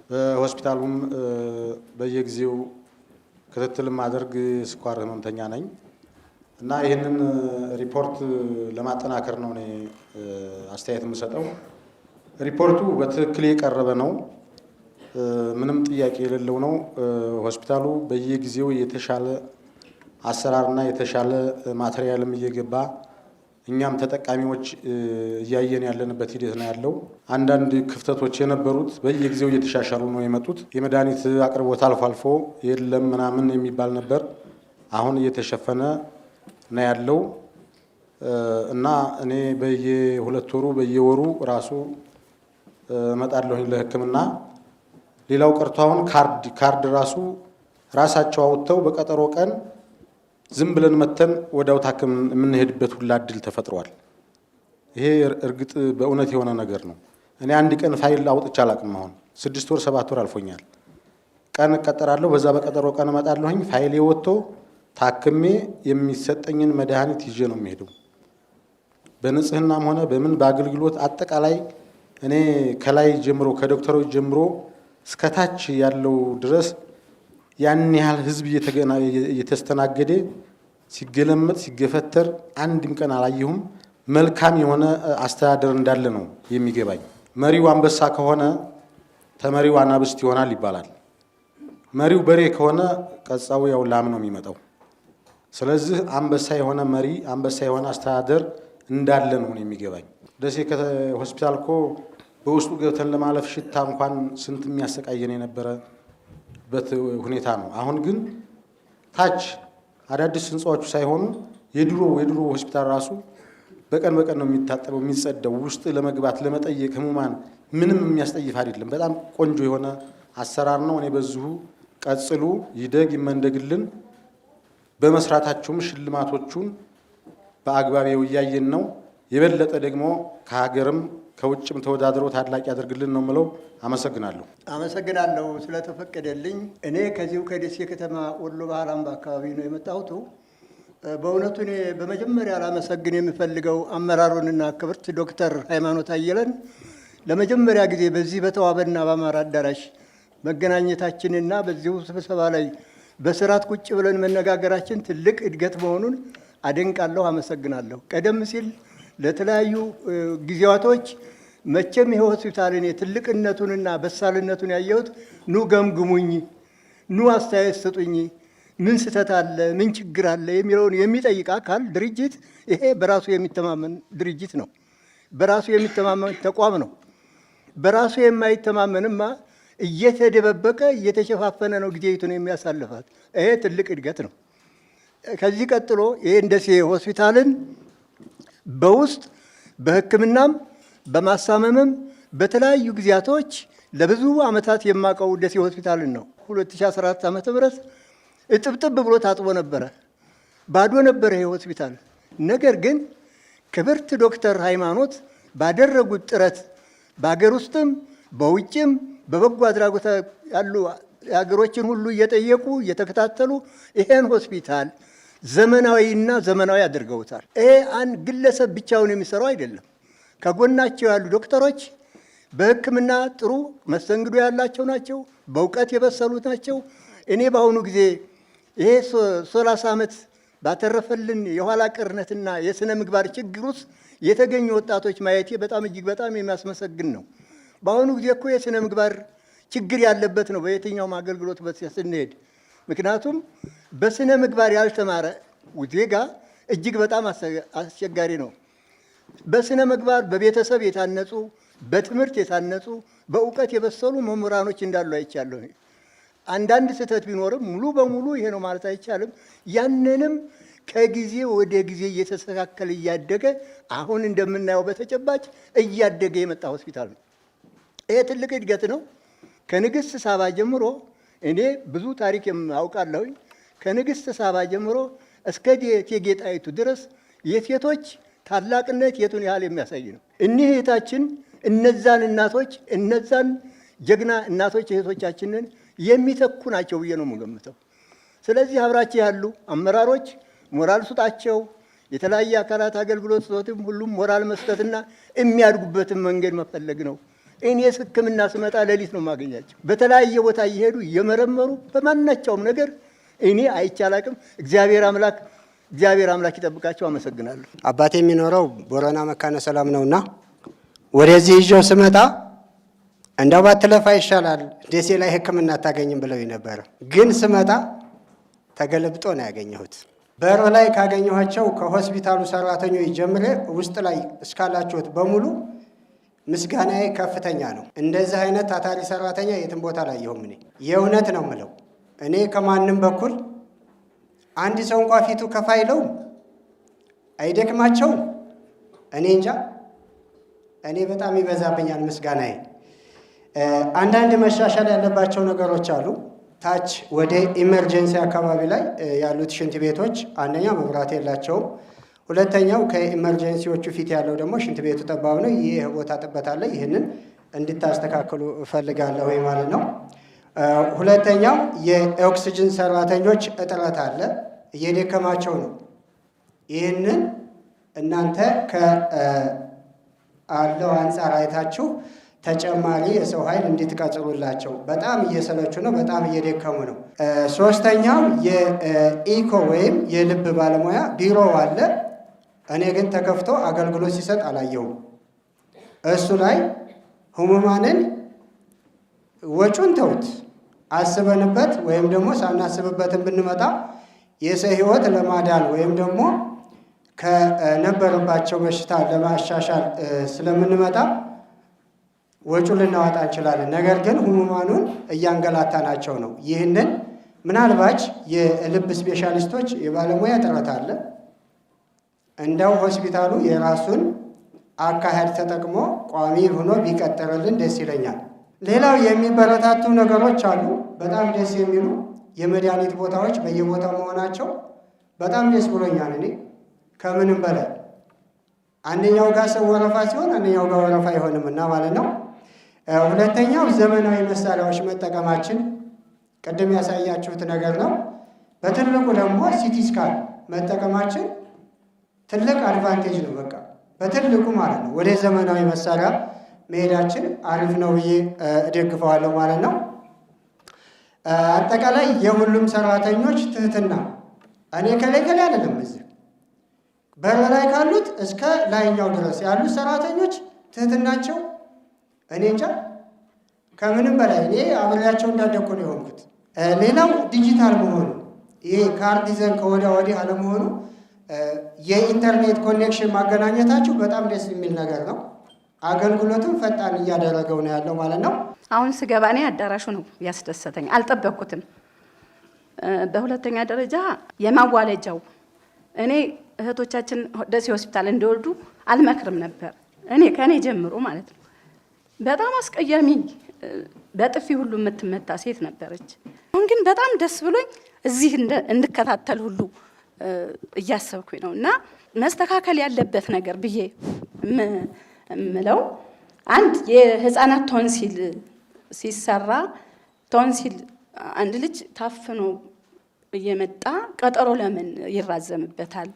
በሆስፒታሉም በየጊዜው ክትትል ማድረግ ስኳር ህመምተኛ ነኝ እና ይህንን ሪፖርት ለማጠናከር ነው እኔ አስተያየት የምሰጠው። ሪፖርቱ በትክክል የቀረበ ነው፣ ምንም ጥያቄ የሌለው ነው። ሆስፒታሉ በየጊዜው የተሻለ አሰራርና የተሻለ ማቴሪያልም እየገባ እኛም ተጠቃሚዎች እያየን ያለንበት ሂደት ነው ያለው። አንዳንድ ክፍተቶች የነበሩት በየጊዜው እየተሻሻሉ ነው የመጡት። የመድኃኒት አቅርቦት አልፎ አልፎ የለም ምናምን የሚባል ነበር፣ አሁን እየተሸፈነ ነው ያለው እና እኔ በየሁለት ወሩ በየወሩ ራሱ እመጣለሁኝ ለሕክምና። ሌላው ቀርቶ አሁን ካርድ ራሳቸው አውጥተው በቀጠሮ ቀን ዝም ብለን መተን ወዲያው ታክም የምንሄድበት ሁላ እድል ተፈጥሯል። ይሄ እርግጥ በእውነት የሆነ ነገር ነው። እኔ አንድ ቀን ፋይል አውጥቼ አላቅም። አሁን 6 ወር 7 ወር አልፎኛል። ቀን እቀጠራለሁ፣ በዛ በቀጠሮ ቀን እመጣለሁኝ። ፋይሌ ወጥቶ ታክሜ የሚሰጠኝን መድኃኒት ይዤ ነው የሚሄደው። በንጽህናም ሆነ በምን በአገልግሎት አጠቃላይ እኔ ከላይ ጀምሮ ከዶክተሮች ጀምሮ እስከታች ያለው ድረስ ያን ያህል ህዝብ እየተስተናገደ ሲገለመጥ ሲገፈተር አንድም ቀን አላየሁም። መልካም የሆነ አስተዳደር እንዳለ ነው የሚገባኝ። መሪው አንበሳ ከሆነ ተመሪው አናብስት ይሆናል ይባላል። መሪው በሬ ከሆነ ቀጻው ያው ላም ነው የሚመጣው። ስለዚህ አንበሳ የሆነ መሪ አንበሳ የሆነ አስተዳደር እንዳለ ነው የሚገባኝ። ደሴ ሆስፒታል እኮ በውስጡ ገብተን ለማለፍ ሽታ እንኳን ስንት የሚያሰቃየን የነበረበት ሁኔታ ነው። አሁን ግን ታች አዳዲስ ህንፃዎቹ ሳይሆኑ የድሮ ሆስፒታል ራሱ በቀን ነው የሚታጠበው የሚጸዳው። ውስጥ ለመግባት ለመጠየቅ ህሙማን ምንም የሚያስጠይፍ አይደለም። በጣም ቆንጆ የሆነ አሰራር ነው። እኔ በዚሁ ቀጽሉ፣ ይደግ ይመንደግልን። በመስራታችሁም ሽልማቶቹን በአግባቢው እያየን ነው። የበለጠ ደግሞ ከሀገርም ከውጭም ተወዳድረው ታላቅ ያደርግልን ነው የምለው። አመሰግናለሁ። አመሰግናለሁ ስለተፈቀደልኝ። እኔ ከዚሁ ከደሴ ከተማ ወሎ ባህል አምባ አካባቢ ነው የመጣሁት። በእውነቱ እኔ በመጀመሪያ ላመሰግን የምፈልገው አመራሩንና ክብርት ዶክተር ሃይማኖት አየለን ለመጀመሪያ ጊዜ በዚህ በተዋበና በአማራ አዳራሽ መገናኘታችንና በዚሁ ስብሰባ ላይ በስርዓት ቁጭ ብለን መነጋገራችን ትልቅ እድገት መሆኑን አደንቃለሁ፣ አመሰግናለሁ። ቀደም ሲል ለተለያዩ ጊዜያቶች መቼም ይሄ ሆስፒታል እኔ ትልቅነቱንና በሳልነቱን ያየሁት ኑ ገምግሙኝ፣ ኑ አስተያየት ስጡኝ፣ ምን ስህተት አለ፣ ምን ችግር አለ የሚለውን የሚጠይቅ አካል ድርጅት ይሄ በራሱ የሚተማመን ድርጅት ነው። በራሱ የሚተማመን ተቋም ነው። በራሱ የማይተማመንማ እየተደበበቀ እየተሸፋፈነ ነው ጊዜይቱን የሚያሳልፋት። ይሄ ትልቅ እድገት ነው። ከዚህ ቀጥሎ ይሄ ደሴ ሆስፒታልን በውስጥ በሕክምናም በማሳመምም በተለያዩ ጊዜያቶች ለብዙ ዓመታት የማውቀው ደሴ ሆስፒታልን ነው። 2014 ዓ.ም እጥብጥብ ብሎ ታጥቦ ነበረ፣ ባዶ ነበረ ይሄ ሆስፒታል። ነገር ግን ክብርት ዶክተር ሃይማኖት ባደረጉት ጥረት በሀገር ውስጥም በውጭም በበጎ አድራጎት ያሉ ሀገሮችን ሁሉ እየጠየቁ እየተከታተሉ ይሄን ሆስፒታል ዘመናዊ አድርገውታል። ይሄ አንድ ግለሰብ ብቻውን የሚሰራው አይደለም። ከጎናቸው ያሉ ዶክተሮች በሕክምና ጥሩ መስተንግዶ ያላቸው ናቸው፣ በእውቀት የበሰሉት ናቸው። እኔ በአሁኑ ጊዜ ይሄ 30 ዓመት ባተረፈልን የኋላ ቀርነትና የስነ ምግባር ችግር ውስጥ የተገኙ ወጣቶች ማየቴ እጅግ በጣም የሚያስመሰግን ነው። በአሁኑ ጊዜ እኮ የስነ ምግባር ችግር ያለበት ነው በየትኛውም አገልግሎት ስንሄድ። ምክንያቱም በስነ ምግባር ያልተማረ ዜጋ እጅግ በጣም አስቸጋሪ ነው። በስነ ምግባር በቤተሰብ የታነጹ በትምህርት የታነጹ በእውቀት የበሰሉ መምህራኖች እንዳሉ አይቻለሁ። አንዳንድ ስህተት ቢኖርም ሙሉ በሙሉ ይሄ ነው ማለት አይቻልም። ያንንም ከጊዜ ወደ ጊዜ እየተስተካከለ እያደገ አሁን እንደምናየው በተጨባጭ እያደገ የመጣ ሆስፒታል ነው። ይሄ ትልቅ እድገት ነው። ከንግስት ሳባ ጀምሮ እኔ ብዙ ታሪክ አውቃለሁ። ከንግስት ሳባ ጀምሮ እስከ እቴጌ ጣይቱ ድረስ የሴቶች ታላቅነት የቱን ያህል የሚያሳይ ነው። እኒህ እህታችን እነዛን እናቶች እነዛን ጀግና እናቶች እህቶቻችንን የሚተኩ ናቸው ብዬ ነው የምገምተው። ስለዚህ አብራቸው ያሉ አመራሮች ሞራል ስጣቸው። የተለያየ አካላት አገልግሎት ሰጥተው ሁሉም ሞራል መስጠትና የሚያድጉበትን መንገድ መፈለግ ነው። እኔ ሕክምና ስመጣ ሌሊት ነው የማገኛቸው። በተለያየ ቦታ እየሄዱ እየመረመሩ በማናቸውም ነገር እኔ አይቻላቅም። እግዚአብሔር አምላክ ይጠብቃቸው። አመሰግናለሁ። አባቴ የሚኖረው ቦረና መካነ ሰላም ነውና ወደዚህ ይዤው ስመጣ እንደው ባትለፋ ይሻላል ደሴ ላይ ሕክምና አታገኝም ብለው ነበረ። ግን ስመጣ ተገልብጦ ነው ያገኘሁት። በር ላይ ካገኘኋቸው ከሆስፒታሉ ሰራተኞች ጀምሬ ውስጥ ላይ እስካላችሁት በሙሉ ምስጋናዬ ከፍተኛ ነው። እንደዚህ አይነት ታታሪ ሰራተኛ የትም ቦታ ላይ ይሁን እኔ የእውነት ነው የምለው። እኔ ከማንም በኩል አንድ ሰው እንኳ ፊቱ ከፋይለው አይደክማቸው እኔ እንጃ። እኔ በጣም ይበዛብኛል ምስጋናዬ። አንዳንድ መሻሻል ያለባቸው ነገሮች አሉ። ታች ወደ ኢመርጀንሲ አካባቢ ላይ ያሉት ሽንት ቤቶች አንደኛ መብራት የላቸውም። ሁለተኛው ከኢመርጀንሲዎቹ ፊት ያለው ደግሞ ሽንት ቤቱ ጠባብ ነው። ይህ ቦታ ጥበት አለ። ይህንን እንድታስተካክሉ እፈልጋለሁ ማለት ነው። ሁለተኛው የኦክስጅን ሰራተኞች እጥረት አለ፣ እየደከማቸው ነው። ይህንን እናንተ ከአለው አንጻር አይታችሁ ተጨማሪ የሰው ኃይል እንድትቀጥሩላቸው። በጣም እየሰለቹ ነው፣ በጣም እየደከሙ ነው። ሶስተኛው የኢኮ ወይም የልብ ባለሙያ ቢሮ አለ። እኔ ግን ተከፍቶ አገልግሎት ሲሰጥ አላየሁም። እሱ ላይ ህሙማንን ወጩን ተውት፣ አስበንበት ወይም ደግሞ ሳናስብበትን ብንመጣ የሰው ህይወት ለማዳን ወይም ደግሞ ከነበረባቸው በሽታ ለማሻሻል ስለምንመጣ ወጩን ልናወጣ እንችላለን። ነገር ግን ህሙማኑን እያንገላታናቸው ነው። ይህንን ምናልባች የልብ ስፔሻሊስቶች የባለሙያ እጥረት አለ። እንደው ሆስፒታሉ የራሱን አካሄድ ተጠቅሞ ቋሚ ሆኖ ቢቀጥርልን ደስ ይለኛል። ሌላው የሚበረታቱ ነገሮች አሉ። በጣም ደስ የሚሉ የመድኃኒት ቦታዎች በየቦታው መሆናቸው በጣም ደስ ብሎኛል። እኔ ከምንም በላይ አንደኛው ጋር ሰው ወረፋ ሲሆን አንደኛው ጋር ወረፋ አይሆንምና ማለት ነው። ሁለተኛው ዘመናዊ መሳሪያዎች መጠቀማችን ቅድም ያሳያችሁት ነገር ነው። በትልቁ ደግሞ ሲቲ ስካን መጠቀማችን ትልቅ አድቫንቴጅ ነው። በቃ በትልቁ ማለት ነው። ወደ ዘመናዊ መሳሪያ መሄዳችን አሪፍ ነው ብዬ እደግፈዋለሁ ማለት ነው። አጠቃላይ የሁሉም ሰራተኞች ትህትና እኔ ከላይ አይደለም። እዚህ በር ላይ ካሉት እስከ ላይኛው ድረስ ያሉት ሰራተኞች ትህትናቸው እኔ እንጃ ከምንም በላይ እኔ አብሬያቸው እንዳደኩ ነው የሆንኩት። ሌላው ዲጂታል መሆኑ፣ ይሄ ካርድ ይዘን ከወዲያ ወዲህ አለመሆኑ፣ የኢንተርኔት ኮኔክሽን ማገናኘታችሁ በጣም ደስ የሚል ነገር ነው። አገልግሎቱም ፈጣን እያደረገው ነው ያለው ማለት ነው። አሁን ስገባ እኔ አዳራሹ ነው ያስደሰተኝ፣ አልጠበቅኩትም። በሁለተኛ ደረጃ የማዋለጃው እኔ እህቶቻችን ደሴ ሆስፒታል እንዲወልዱ አልመክርም ነበር፣ ከኔ ጀምሮ ማለት ነው። በጣም አስቀያሚ በጥፊ ሁሉ የምትመታ ሴት ነበረች። አሁን ግን በጣም ደስ ብሎኝ እዚህ እንድከታተል ሁሉ እያሰብኩኝ ነው። እና መስተካከል ያለበት ነገር ብዬ ምለው አንድ የህፃናት ቶንሲል ሲሰራ ቶንሲል አንድ ልጅ ታፍኖ እየመጣ ቀጠሮ ለምን ይራዘምበታል?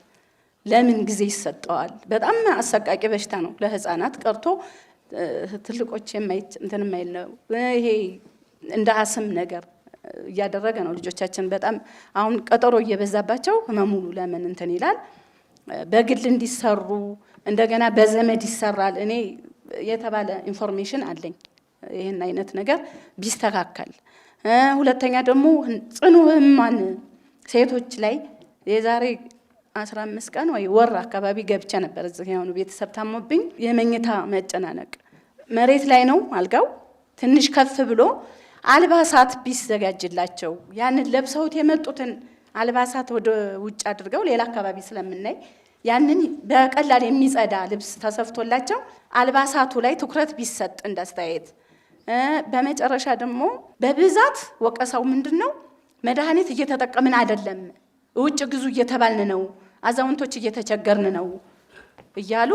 ለምን ጊዜ ይሰጠዋል? በጣም አሰቃቂ በሽታ ነው። ለህፃናት ቀርቶ ትልቆች እንትን የማይል ነው። ይሄ እንደ አስም ነገር እያደረገ ነው ልጆቻችን። በጣም አሁን ቀጠሮ እየበዛባቸው ህመሙ ለምን እንትን ይላል? በግል እንዲሰሩ እንደገና በዘመድ ይሰራል። እኔ የተባለ ኢንፎርሜሽን አለኝ። ይህን አይነት ነገር ቢስተካከል። ሁለተኛ ደግሞ ጽኑ ህሙማን ሴቶች ላይ የዛሬ 15 ቀን ወይ ወር አካባቢ ገብቼ ነበር። እዚህ የሆኑ ቤተሰብ ታሞብኝ የመኝታ መጨናነቅ መሬት ላይ ነው አልጋው። ትንሽ ከፍ ብሎ አልባሳት ቢዘጋጅላቸው ያንን ለብሰውት የመጡትን አልባሳት ወደ ውጭ አድርገው ሌላ አካባቢ ስለምናይ ያንን በቀላል የሚጸዳ ልብስ ተሰፍቶላቸው አልባሳቱ ላይ ትኩረት ቢሰጥ እንዳስተያየት። በመጨረሻ ደግሞ በብዛት ወቀሳው ምንድነው? መድኃኒት እየተጠቀምን አይደለም፣ ውጭ ግዙ እየተባልን ነው፣ አዛውንቶች እየተቸገርን ነው እያሉ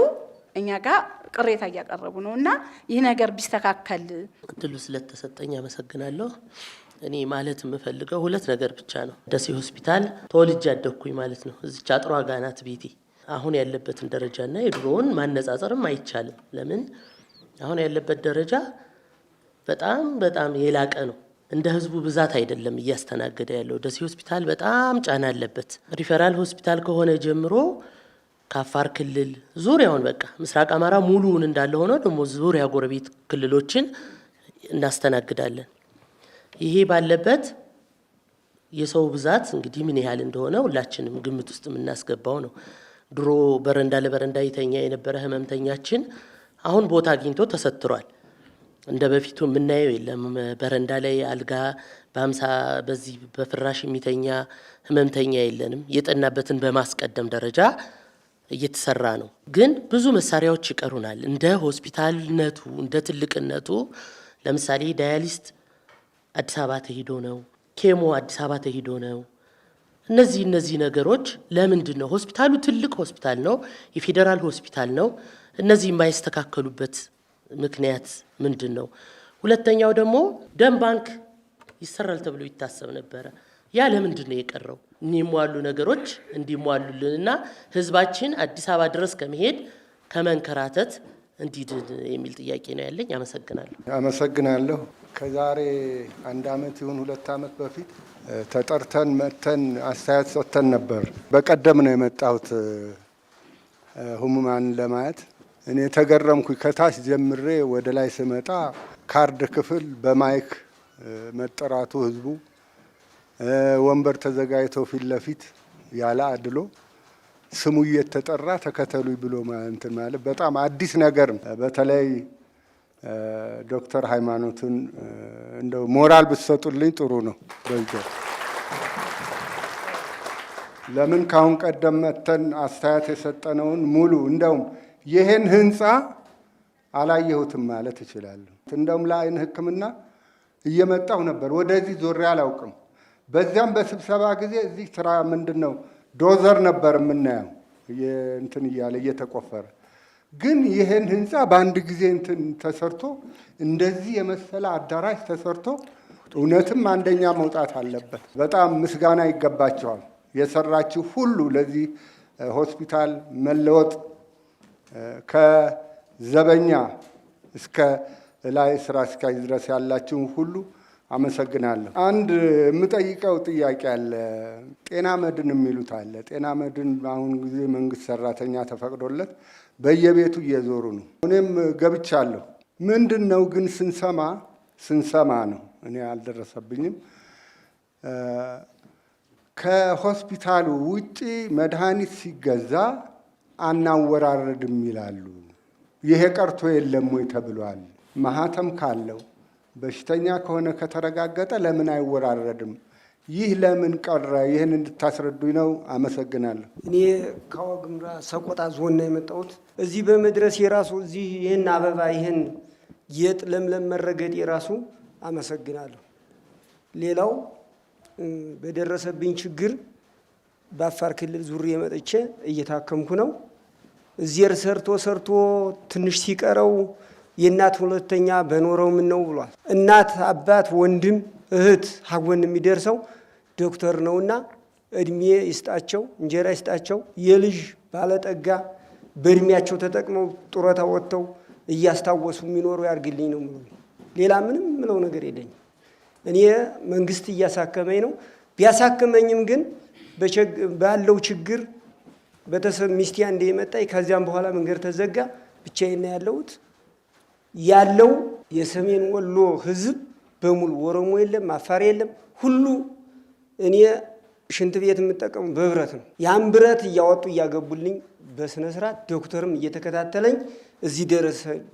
እኛ ጋር ቅሬታ እያቀረቡ ነው። እና ይህ ነገር ቢስተካከል። እድሉ ስለተሰጠኝ አመሰግናለሁ። እኔ ማለት የምፈልገው ሁለት ነገር ብቻ ነው። ደሴ ሆስፒታል ተወልጄ ያደግኩኝ ማለት ነው። እዚች አጥሯ ጋር ናት ቤቴ። አሁን ያለበትን ደረጃና የድሮውን ማነጻጸርም አይቻልም። ለምን አሁን ያለበት ደረጃ በጣም የላቀ ነው። እንደ ህዝቡ ብዛት አይደለም እያስተናገደ ያለው። ደሴ ሆስፒታል በጣም ጫና አለበት። ሪፈራል ሆስፒታል ከሆነ ጀምሮ ከአፋር ክልል ዙሪያውን በቃ ምስራቅ አማራ ሙሉውን እንዳለ ሆኖ ደግሞ ዙሪያ ጎረቤት ክልሎችን እናስተናግዳለን። ይሄ ባለበት የሰው ብዛት እንግዲህ ምን ያህል እንደሆነ ሁላችንም ግምት ውስጥ የምናስገባው ነው። ድሮ በረንዳ ለበረንዳ ይተኛ የነበረ ህመምተኛችን አሁን ቦታ አግኝቶ ተሰጥሯል። እንደ በፊቱ የምናየው የለም። በረንዳ ላይ አልጋ በዚህ በፍራሽ የሚተኛ ህመምተኛ የለንም። የጠናበትን በማስቀደም ደረጃ እየተሰራ ነው። ግን ብዙ መሳሪያዎች ይቀሩናል። እንደ ሆስፒታልነቱ እንደ ትልቅነቱ ለምሳሌ ዳያሊስት አዲስ አበባ ተሄዶ ነው፣ ኬሞ አዲስ አበባ ተሄዶ ነው። እነዚህ ነገሮች ለምንድን ነው? ሆስፒታሉ ትልቅ ሆስፒታል ነው፣ የፌዴራል ሆስፒታል ነው። እነዚህ የማይስተካከሉበት ምክንያት ምንድን ነው? ሁለተኛው ደግሞ ደም ባንክ ይሰራል ተብሎ ይታሰብ ነበረ። ያ ለምንድን ነው የቀረው? የሚሟሉ ነገሮች እንዲሟሉልንና ህዝባችን አዲስ አበባ ድረስ ከመሄድ ከመንከራተት እንዲድን የሚል ጥያቄ ነው ያለኝ። አመሰግናለሁ። ከዛሬ 1 ዓመት ይሁን 2 ዓመት በፊት ተጠርተን መተን አስተያየት ሰጥተን ነበር። በቀደም ነው የመጣሁት ህሙማን ለማየት። እኔ ተገረምኩኝ። ከታች ጀምሬ ወደ ላይ ስመጣ ካርድ ክፍል በማይክ መጠራቱ፣ ህዝቡ ወንበር ተዘጋጅቶ ፊት ለፊት ያለ አድሎ ስሙ እየተጠራ ተከተሉኝ ብሎ እንትን ማለት በጣም አዲስ ነገር። በተለይ ዶክተር ሃይማኖትን እንደው ሞራል ብትሰጡልኝ ጥሩ ነው። በዚህ ለምን ካሁን ቀደም መተን አስተያየት የሰጠነውን ሙሉ እንደውም ይሄን ህንፃ አላየሁትም ማለት እችላለሁ። እንደውም ለአይን ሕክምና እየመጣሁ ነበር። ወደዚህ ዞሬ አላውቅም። በዚያም በስብሰባ ጊዜ እዚህ ስራ ምንድነው ዶዘር ነበር የምናየው እንትን እያለ እየተቆፈረ። ግን ይሄን ህንፃ በአንድ ጊዜ እንትን ተሰርቶ እንደዚህ የመሰለ አዳራሽ ተሰርቶ እውነትም አንደኛ መውጣት አለበት። በጣም ምስጋና ይገባቸዋል የሰራችሁ ሁሉ ለዚህ ሆስፒታል መለወጥ ከዘበኛ እስከ ላይ ስራ አስኪያጅ ድረስ ያላችሁን ሁሉ አመሰግናለሁ። አንድ የምጠይቀው ጥያቄ አለ። ጤና መድን የሚሉት አለ። ጤና መድን አሁን ጊዜ መንግስት ሰራተኛ ተፈቅዶለት በየቤቱ እየዞሩ ነው። እኔም ገብቻለሁ። ምንድን ነው ግን ስንሰማ ነው፣ እኔ አልደረሰብኝም። ከሆስፒታሉ ውጪ መድኃኒት ሲገዛ አናወራረድም ይላሉ። ይሄ ቀርቶ የለም ወይ ተብሏል። ማህተም ካለው በሽተኛ ከሆነ ከተረጋገጠ ለምን አይወራረድም? ይህ ለምን ቀረ? ይህን እንድታስረዱኝ ነው። አመሰግናለሁ። እኔ ከዋግምራ ሰቆጣ ዞን ነው የመጣሁት። እዚህ በመድረስ የራሱ እዚህ ይህን አበባ ይህን ጌጥ ለምለም መረገጥ የራሱ አመሰግናለሁ። ሌላው በደረሰብኝ ችግር በአፋር ክልል ዙሬ መጥቼ እየታከምኩ ነው። እዚር ሰርቶ ትንሽ ሲቀረው የእናት ሁለተኛ በኖረው ምን ነው ብሏል። እናት አባት ወንድም እህት ሀጎን የሚደርሰው ዶክተር ነውና እድሜ ይስጣቸው እንጀራ ይስጣቸው። የልጅ ባለጠጋ በእድሜያቸው ተጠቅመው ጡረታ ወጥተው እያስታወሱ የሚኖሩ ያርግልኝ ነው። ሌላ ምንም ምለው ነገር የለኝም። እኔ መንግስት እያሳከመኝ ነው። ቢያሳክመኝም ግን ባለው ችግር በተሰብ ሚስቴ አንዴ የመጣኝ ከዚያም በኋላ መንገድ ተዘጋ። ብቻዬን ያለው የሰሜን ወሎ ህዝብ በሙሉ ኦሮሞ የለም አፋር የለም ሁሉ እኔ ሽንት ቤት የምጠቀሙ በብረት ነው። ያን ብረት እያወጡ እያገቡልኝ በስነ ስርዓት ዶክተርም እየተከታተለኝ እዚህ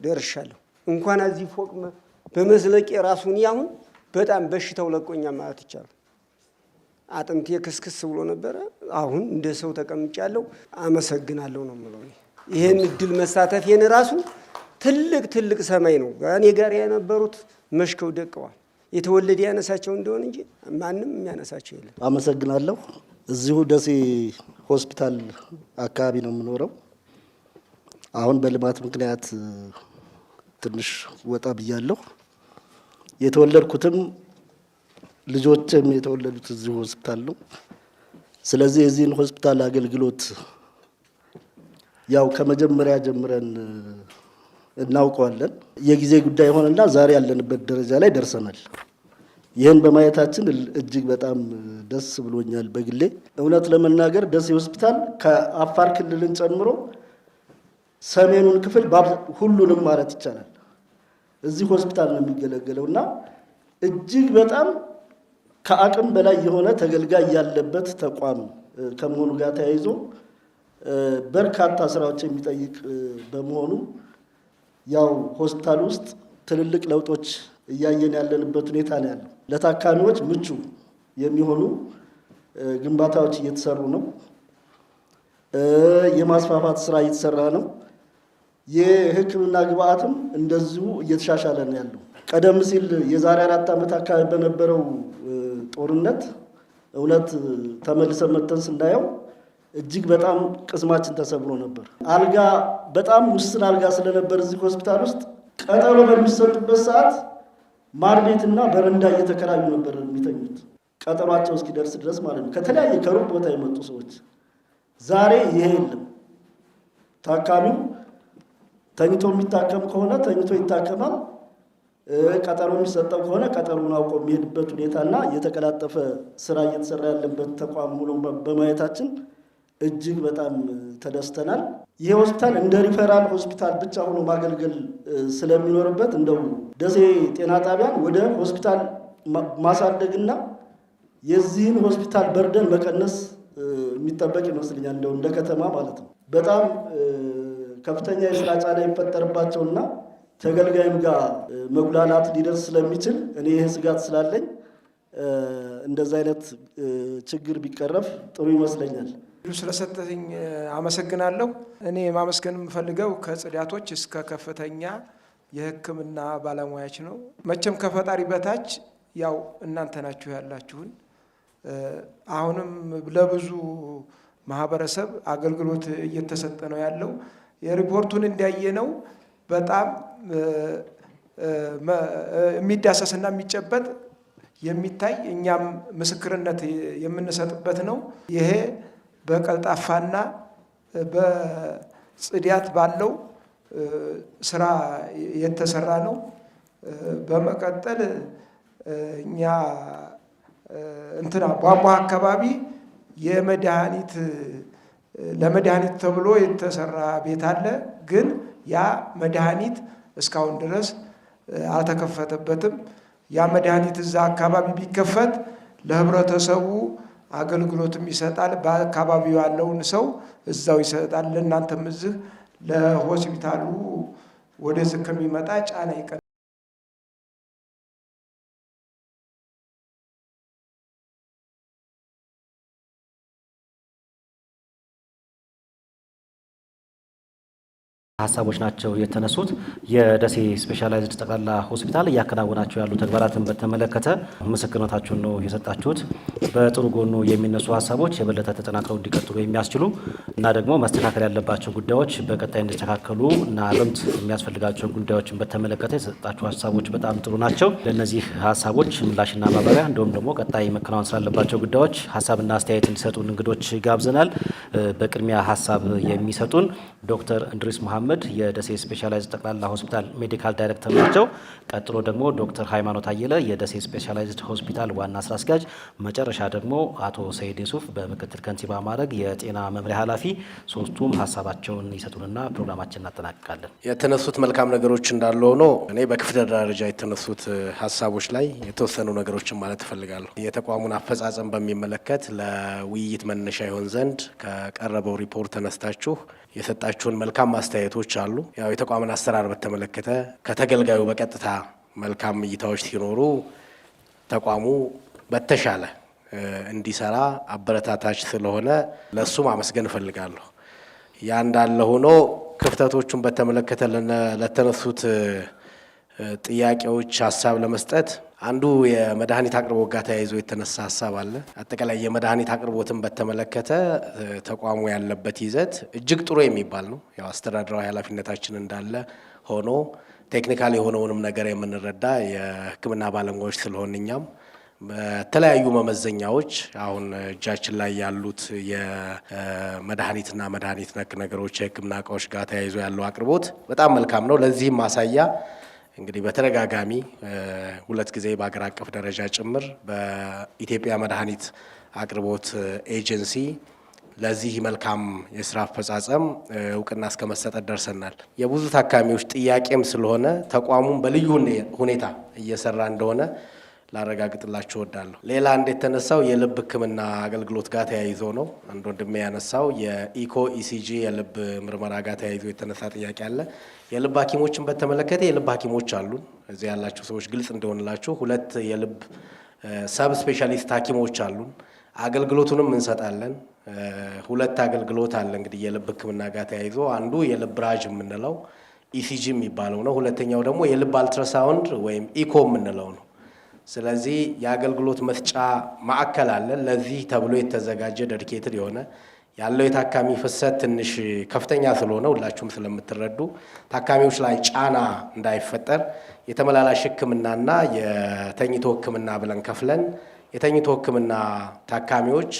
ደርሻለሁ። እንኳን እዚህ ፎቅ በመዝለቅ የራሱን አሁን በጣም በሽታው ለቆኛ ማለት ይቻላል። አጥንቴ ክስክስ ብሎ ነበረ። አሁን እንደ ሰው ተቀምጫለሁ። አመሰግናለሁ ነው የምለው። ይሄን እድል መሳተፌን ራሱ ትልቅ ሰማይ ነው። እኔ ጋር የነበሩት መሽከው ደቀዋል። የተወለደ ያነሳቸው እንደሆነ እንጂ ማንም የሚያነሳቸው የለም። አመሰግናለሁ። እዚሁ ደሴ ሆስፒታል አካባቢ ነው የምኖረው። አሁን በልማት ምክንያት ትንሽ ወጣ ብያለሁ። የተወለድኩትም ልጆችም የተወለዱት እዚሁ ሆስፒታል ነው። ስለዚህ የዚህን ሆስፒታል አገልግሎት ያው ከመጀመሪያ ጀምረን እናውቀዋለን። የጊዜ ጉዳይ ሆነና ዛሬ ያለንበት ደረጃ ላይ ደርሰናል። ይህን በማየታችን እጅግ በጣም ደስ ብሎኛል። በግሌ እውነት ለመናገር ደሴ ሆስፒታል ከአፋር ክልልን ጨምሮ ሰሜኑን ክፍል ሁሉንም ማለት ይቻላል እዚህ ሆስፒታል ነው የሚገለገለው እና እጅግ በጣም ከአቅም በላይ የሆነ ተገልጋይ ያለበት ተቋም ከመሆኑ ጋር ተያይዞ በርካታ ስራዎች የሚጠይቅ በመሆኑ ያው ሆስፒታል ውስጥ ትልልቅ ለውጦች እያየን ያለንበት ሁኔታ ነው ያለው። ለታካሚዎች ምቹ የሚሆኑ ግንባታዎች እየተሰሩ ነው። የማስፋፋት ስራ እየተሰራ ነው። የሕክምና ግብአትም እንደዚሁ እየተሻሻለ ነው ያለው። ቀደም ሲል የዛሬ 4 ዓመት አካባቢ በነበረው ጦርነት እውነት ተመልሰን መተን ስናየው እጅግ በጣም ቅስማችን ተሰብሮ ነበር። አልጋ በጣም ውስን አልጋ ስለነበር እዚህ ሆስፒታል ውስጥ ቀጠሮ በሚሰጡበት ሰዓት ማር ቤትና በረንዳ እየተከራዩ ነበር የሚተኙት ቀጠሯቸው እስኪደርስ ድረስ ማለት ነው። ከተለያየ ከሩቅ ቦታ የመጡ ሰዎች ዛሬ ይሄ የለም። ታካሚው ተኝቶ የሚታከም ከሆነ ተኝቶ ይታከማል። ቀጠሮ የሚሰጠው ከሆነ ቀጠሮውን አውቆ የሚሄድበት ሁኔታና የተቀላጠፈ ስራ እየተሰራ ያለበት ተቋም ሆኖ በማየታችን እጅግ በጣም ተደስተናል። ይሄ ሆስፒታል እንደ ሪፈራል ሆስፒታል ብቻ ሆኖ ማገልገል ስለሚኖርበት እንደው ደሴ ጤና ጣቢያን ወደ ሆስፒታል ማሳደግና የዚህን ሆስፒታል በርደን መቀነስ የሚጠበቅ ይመስለኛል። እንደው እንደ ከተማ ማለት ነው። በጣም ከፍተኛ የስራ ጫና ይፈጠርባቸውና ተገልጋይም ጋር መጉላላት ሊደርስ ስለሚችል እኔ ይህ ስጋት ስላለኝ እንደዛ አይነት ችግር ቢቀረፍ ጥሩ ይመስለኛል። ስለሰጠኝ አመሰግናለሁ። እኔ ማመስገን የምፈልገው ከጽዳቶች እስከ ከፍተኛ የሕክምና ባለሙያዎች ነው። መቼም ከፈጣሪ በታች ያው እናንተ ናችሁ ያላችሁን። አሁንም ለብዙ ማህበረሰብ አገልግሎት እየተሰጠ ነው ያለው። የሪፖርቱን እንዳየነው በጣም የሚዳሰስና የሚጨበጥ የሚታይ እኛም ምስክርነት የምንሰጥበት ነው። ይሄ በቀልጣፋና በጽዳት ባለው ስራ የተሰራ ነው። በመቀጠል እኛ ቧንቧ አካባቢ ለመድኃኒት ተብሎ የተሰራ ቤት አለ። ግን ያ መድኃኒት እስካሁን ድረስ አልተከፈተበትም። ያ መድኃኒት እዛ አካባቢ ቢከፈት ለህብረተሰቡ አገልግሎትም ይሰጣል። በአካባቢው ያለውን ሰው እዛው ይሰጣል። ለእናንተም እዚህ ለሆስፒታሉ ወደዚህ ከሚመጣ ጫና ይቀር ሀሳቦች ናቸው የተነሱት። የደሴ ስፔሻላይዝድ ጠቅላላ ሆስፒታል እያከናወናቸው ያሉ ተግባራትን በተመለከተ ምስክርነታችሁን ነው የሰጣችሁት። በጥሩ ጎኑ የሚነሱ ሀሳቦች የበለጠ ተጠናክረው እንዲቀጥሉ የሚያስችሉ እና ደግሞ መስተካከል ያለባቸው ጉዳዮች በቀጣይ እንዲስተካከሉ እና እርምት የሚያስፈልጋቸውን ጉዳዮችን በተመለከተ የሰጣችሁ ሀሳቦች በጣም ጥሩ ናቸው። ለእነዚህ ሀሳቦች ምላሽና ማብራሪያ እንዲሁም ደግሞ ቀጣይ መከናወን ስላለባቸው ጉዳዮች ሀሳብና አስተያየት እንዲሰጡን እንግዶች ጋብዘናል። በቅድሚያ ሀሳብ የሚሰጡን ዶክተር እንድሪስ መሐመድ መሐመድ የደሴ ስፔሻላይዝድ ጠቅላላ ሆስፒታል ሜዲካል ዳይሬክተር ናቸው። ቀጥሎ ደግሞ ዶክተር ሃይማኖት አየለ የደሴ ስፔሻላይዝድ ሆስፒታል ዋና ስራ አስኪያጅ፣ መጨረሻ ደግሞ አቶ ሰይድ ዩሱፍ በምክትል ከንቲባ ማዕረግ የጤና መምሪያ ኃላፊ፣ ሶስቱም ሀሳባቸውን ይሰጡንና ፕሮግራማችን እናጠናቅቃለን። የተነሱት መልካም ነገሮች እንዳለ ሆኖ እኔ በክፍለ ደረጃ የተነሱት ሀሳቦች ላይ የተወሰኑ ነገሮችን ማለት እፈልጋለሁ። የተቋሙን አፈጻጸም በሚመለከት ለውይይት መነሻ ይሆን ዘንድ ከቀረበው ሪፖርት ተነስታችሁ የሰጣችሁን መልካም አስተያየቶች አሉ። ያው የተቋምን አሰራር በተመለከተ ከተገልጋዩ በቀጥታ መልካም እይታዎች ሲኖሩ ተቋሙ በተሻለ እንዲሰራ አበረታታች ስለሆነ ለሱ ማመስገን እፈልጋለሁ። ያ እንዳለ ሆኖ ክፍተቶቹን በተመለከተ ለተነሱት ጥያቄዎች ሀሳብ ለመስጠት አንዱ የመድኃኒት አቅርቦት ጋር ተያይዞ የተነሳ ሀሳብ አለ። አጠቃላይ የመድኃኒት አቅርቦትን በተመለከተ ተቋሙ ያለበት ይዘት እጅግ ጥሩ የሚባል ነው። ያው አስተዳደራዊ ኃላፊነታችን እንዳለ ሆኖ ቴክኒካል የሆነውንም ነገር የምንረዳ የሕክምና ባለሙያዎች ስለሆን እኛም በተለያዩ መመዘኛዎች አሁን እጃችን ላይ ያሉት የመድኃኒትና መድኃኒት ነክ ነገሮች የሕክምና እቃዎች ጋር ተያይዞ ያለው አቅርቦት በጣም መልካም ነው። ለዚህም ማሳያ እንግዲህ በተደጋጋሚ 2 ጊዜ በአገር አቀፍ ደረጃ ጭምር በኢትዮጵያ መድኃኒት አቅርቦት ኤጀንሲ ለዚህ መልካም የስራ አፈጻጸም እውቅና እስከ መሰጠት ደርሰናል። የብዙ ታካሚዎች ጥያቄም ስለሆነ ተቋሙም በልዩ ሁኔታ እየሰራ እንደሆነ ላረጋግጥላችሁ እወዳለሁ። ሌላ እንዴት ተነሳው የልብ ሕክምና አገልግሎት ጋር ተያይዞ ነው። አንድ ወንድሜ ያነሳው የኢኮ ኢሲጂ የልብ ምርመራ ጋር ተያይዞ የተነሳ ጥያቄ አለ። የልብ ሐኪሞችን በተመለከተ የልብ ሐኪሞች አሉን። እዚህ ያላችሁ ሰዎች ግልጽ እንደሆነላችሁ 2 የልብ ሰብ ስፔሻሊስት ሐኪሞች አሉን። አገልግሎቱንም እንሰጣለን። 2 አገልግሎት አለ እንግዲህ የልብ ሕክምና ጋር ተያይዞ አንዱ የልብ ራጅ የምንለው ኢሲጂ የሚባለው ነው። ሁለተኛው ደግሞ የልብ አልትራሳውንድ ወይም ኢኮ የምንለው ነው። ስለዚህ የአገልግሎት መስጫ ማዕከል አለ። ለዚህ ተብሎ የተዘጋጀ ዴዲኬትድ የሆነ ያለው የታካሚ ፍሰት ትንሽ ከፍተኛ ስለሆነ ሁላችሁም ስለምትረዱ ታካሚዎች ላይ ጫና እንዳይፈጠር የተመላላሽ ሕክምናና የተኝቶ ሕክምና ብለን ከፍለን የተኝቶ ሕክምና ታካሚዎች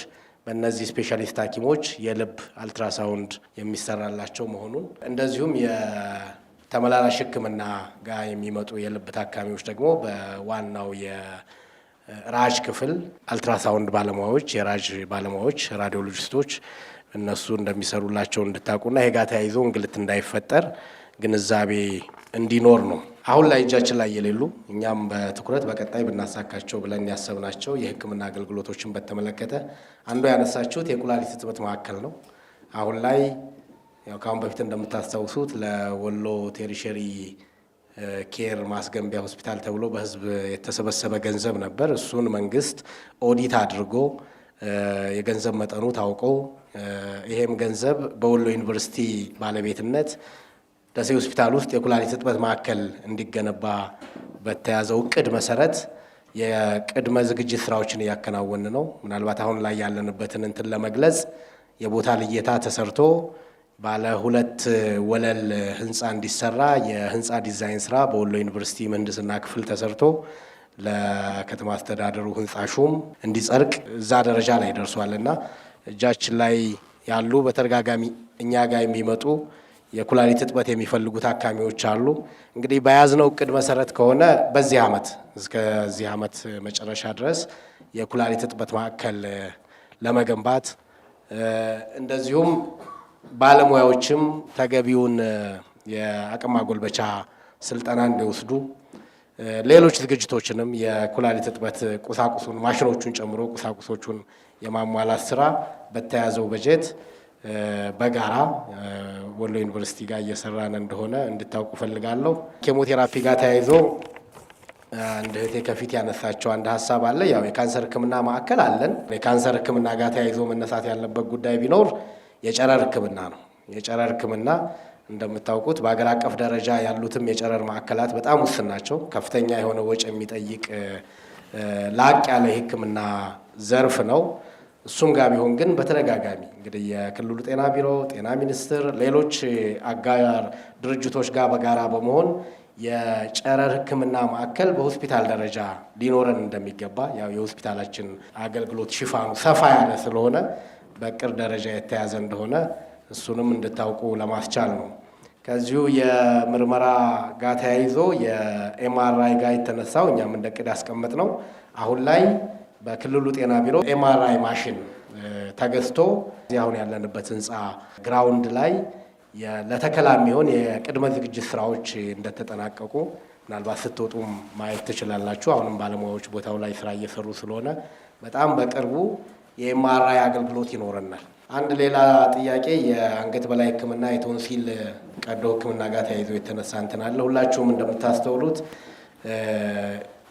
በእነዚህ ስፔሻሊስት ሐኪሞች የልብ አልትራሳውንድ የሚሰራላቸው መሆኑን እንደዚሁም ተመላላሽ ሕክምና ጋር የሚመጡ የልብ ታካሚዎች ደግሞ በዋናው የራጅ ክፍል አልትራሳውንድ ባለሙያዎች፣ የራጅ ባለሙያዎች፣ ራዲዮሎጂስቶች እነሱ እንደሚሰሩላቸው እንድታውቁና ይሄ ጋር ተያይዞ እንግልት እንዳይፈጠር ግንዛቤ እንዲኖር ነው። አሁን ላይ እጃችን ላይ የሌሉ እኛም በትኩረት በቀጣይ ብናሳካቸው ብለን ያሰብናቸው የሕክምና አገልግሎቶችን በተመለከተ አንዱ ያነሳችሁት የኩላሊት እጥበት ማዕከል ነው። አሁን ላይ ያው ካሁን በፊት እንደምታስታውሱት ለወሎ ቴሪሸሪ ኬር ማስገንቢያ ሆስፒታል ተብሎ በህዝብ የተሰበሰበ ገንዘብ ነበር። እሱን መንግስት ኦዲት አድርጎ የገንዘብ መጠኑ ታውቆ ይሄም ገንዘብ በወሎ ዩኒቨርሲቲ ባለቤትነት ደሴ ሆስፒታል ውስጥ የኩላሊት እጥበት ማዕከል እንዲገነባ በተያዘው እቅድ መሰረት የቅድመ ዝግጅት ስራዎችን እያከናወን ነው። ምናልባት አሁን ላይ ያለንበትን እንትን ለመግለጽ የቦታ ልየታ ተሰርቶ ባለ 2 ወለል ህንፃ እንዲሰራ የህንፃ ዲዛይን ስራ በወሎ ዩኒቨርሲቲ ምህንድስና ክፍል ተሰርቶ ለከተማ አስተዳደሩ ህንፃ ሹም እንዲጸድቅ እዛ ደረጃ ላይ ደርሷልና እጃችን ላይ ያሉ በተደጋጋሚ እኛ ጋር የሚመጡ የኩላሊት እጥበት የሚፈልጉ ታካሚዎች አሉ። እንግዲህ በያዝነው እቅድ መሰረት ከሆነ በዚህ ዓመት እስከዚህ ዓመት መጨረሻ ድረስ የኩላሊት እጥበት ማዕከል ለመገንባት እንደዚሁም ባለሙያዎችም ተገቢውን የአቅም ማጎልበቻ ስልጠና እንዲወስዱ ሌሎች ዝግጅቶችንም የኩላሊት እጥበት ቁሳቁሱን ማሽኖቹን ጨምሮ ቁሳቁሶቹን የማሟላት ስራ በተያዘው በጀት በጋራ ወሎ ዩኒቨርሲቲ ጋር እየሰራን እንደሆነ እንድታውቁ ፈልጋለሁ። ኬሞቴራፒ ጋር ተያይዞ አንድ እህቴ ከፊት ያነሳቸው አንድ ሀሳብ አለ። ያው የካንሰር ሕክምና ማዕከል አለን። የካንሰር ሕክምና ጋር ተያይዞ መነሳት ያለበት ጉዳይ ቢኖር የጨረር ሕክምና ነው። የጨረር ሕክምና እንደምታውቁት በአገር አቀፍ ደረጃ ያሉትም የጨረር ማዕከላት በጣም ውስን ናቸው። ከፍተኛ የሆነ ወጪ የሚጠይቅ ላቅ ያለ የሕክምና ዘርፍ ነው። እሱም ጋር ቢሆን ግን በተደጋጋሚ እንግዲህ የክልሉ ጤና ቢሮ፣ ጤና ሚኒስቴር፣ ሌሎች አጋር ድርጅቶች ጋር በጋራ በመሆን የጨረር ሕክምና ማዕከል በሆስፒታል ደረጃ ሊኖረን እንደሚገባ ያው የሆስፒታላችን አገልግሎት ሽፋኑ ሰፋ ያለ ስለሆነ በቅር ደረጃ የተያዘ እንደሆነ እሱንም እንድታውቁ ለማስቻል ነው። ከዚሁ የምርመራ ጋር ተያይዞ የኤምአርአይ ጋር የተነሳው እኛም እንደ ዕቅድ ያስቀመጥ ነው። አሁን ላይ በክልሉ ጤና ቢሮ ኤምአርአይ ማሽን ተገዝቶ እዚህ አሁን ያለንበት ህንፃ ግራውንድ ላይ ለተከላ የሚሆን የቅድመ ዝግጅት ስራዎች እንደተጠናቀቁ ምናልባት ስትወጡም ማየት ትችላላችሁ። አሁንም ባለሙያዎች ቦታው ላይ ስራ እየሰሩ ስለሆነ በጣም በቅርቡ የኤምአርአይ አገልግሎት ይኖረናል። አንድ ሌላ ጥያቄ የአንገት በላይ ህክምና የቶንሲል ቀዶ ህክምና ጋር ተያይዞ የተነሳ እንትን አለ። ሁላችሁም እንደምታስተውሉት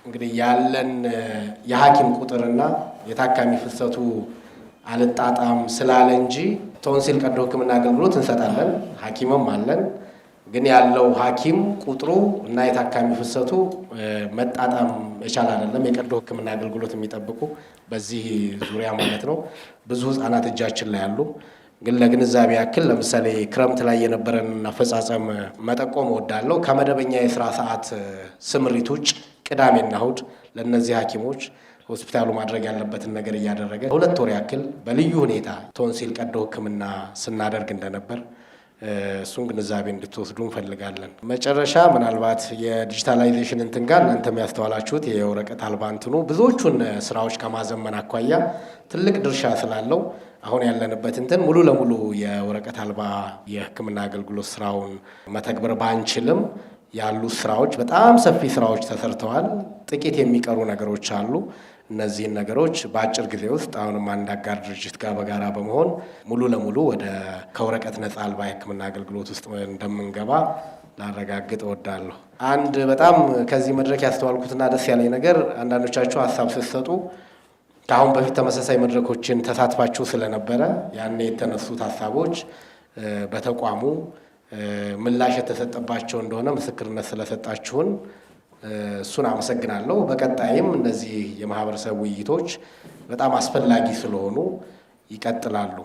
እንግዲህ ያለን የሐኪም ቁጥርና የታካሚ ፍሰቱ አልጣጣም ስላለ እንጂ ቶንሲል ቀዶ ህክምና አገልግሎት እንሰጣለን፣ ሐኪምም አለን። ግን ያለው ሐኪም ቁጥሩ እና የታካሚ ፍሰቱ መጣጣም የቻለ አይደለም። የቀዶ ህክምና አገልግሎት የሚጠብቁ በዚህ ዙሪያ ማለት ነው ብዙ ህጻናት እጃችን ላይ አሉ። ግን ለግንዛቤ ያክል ለምሳሌ ክረምት ላይ የነበረን አፈጻጸም መጠቆም እወዳለሁ። ከመደበኛ የስራ ሰዓት ስምሪት ውጭ ቅዳሜና እሁድ ለእነዚህ ሐኪሞች ሆስፒታሉ ማድረግ ያለበትን ነገር እያደረገ 2 ወር ያክል በልዩ ሁኔታ ቶንሲል ቀዶ ህክምና ስናደርግ እንደነበር እሱን ግንዛቤ እንድትወስዱ እንፈልጋለን። መጨረሻ ምናልባት የዲጂታላይዜሽን እንትን ጋር እናንተም ያስተዋላችሁት የወረቀት አልባ እንትኑ ብዙዎቹን ስራዎች ከማዘመን አኳያ ትልቅ ድርሻ ስላለው አሁን ያለንበት እንትን ሙሉ ለሙሉ የወረቀት አልባ የህክምና አገልግሎት ስራውን መተግበር ባንችልም ያሉ ስራዎች በጣም ሰፊ ስራዎች ተሰርተዋል። ጥቂት የሚቀሩ ነገሮች አሉ። እነዚህን ነገሮች በአጭር ጊዜ ውስጥ አሁንም አንድ አጋር ድርጅት ጋር በጋራ በመሆን ሙሉ ለሙሉ ወደ ከወረቀት ነጻ አልባ የህክምና አገልግሎት ውስጥ እንደምንገባ ላረጋግጥ እወዳለሁ። አንድ በጣም ከዚህ መድረክ ያስተዋልኩትና ደስ ያለኝ ነገር አንዳንዶቻችሁ ሀሳብ ስትሰጡ ከአሁን በፊት ተመሳሳይ መድረኮችን ተሳትፋችሁ ስለነበረ ያኔ የተነሱት ሀሳቦች በተቋሙ ምላሽ የተሰጠባቸው እንደሆነ ምስክርነት ስለሰጣችሁን እሱን አመሰግናለሁ። በቀጣይም እነዚህ የማህበረሰብ ውይይቶች በጣም አስፈላጊ ስለሆኑ ይቀጥላሉ።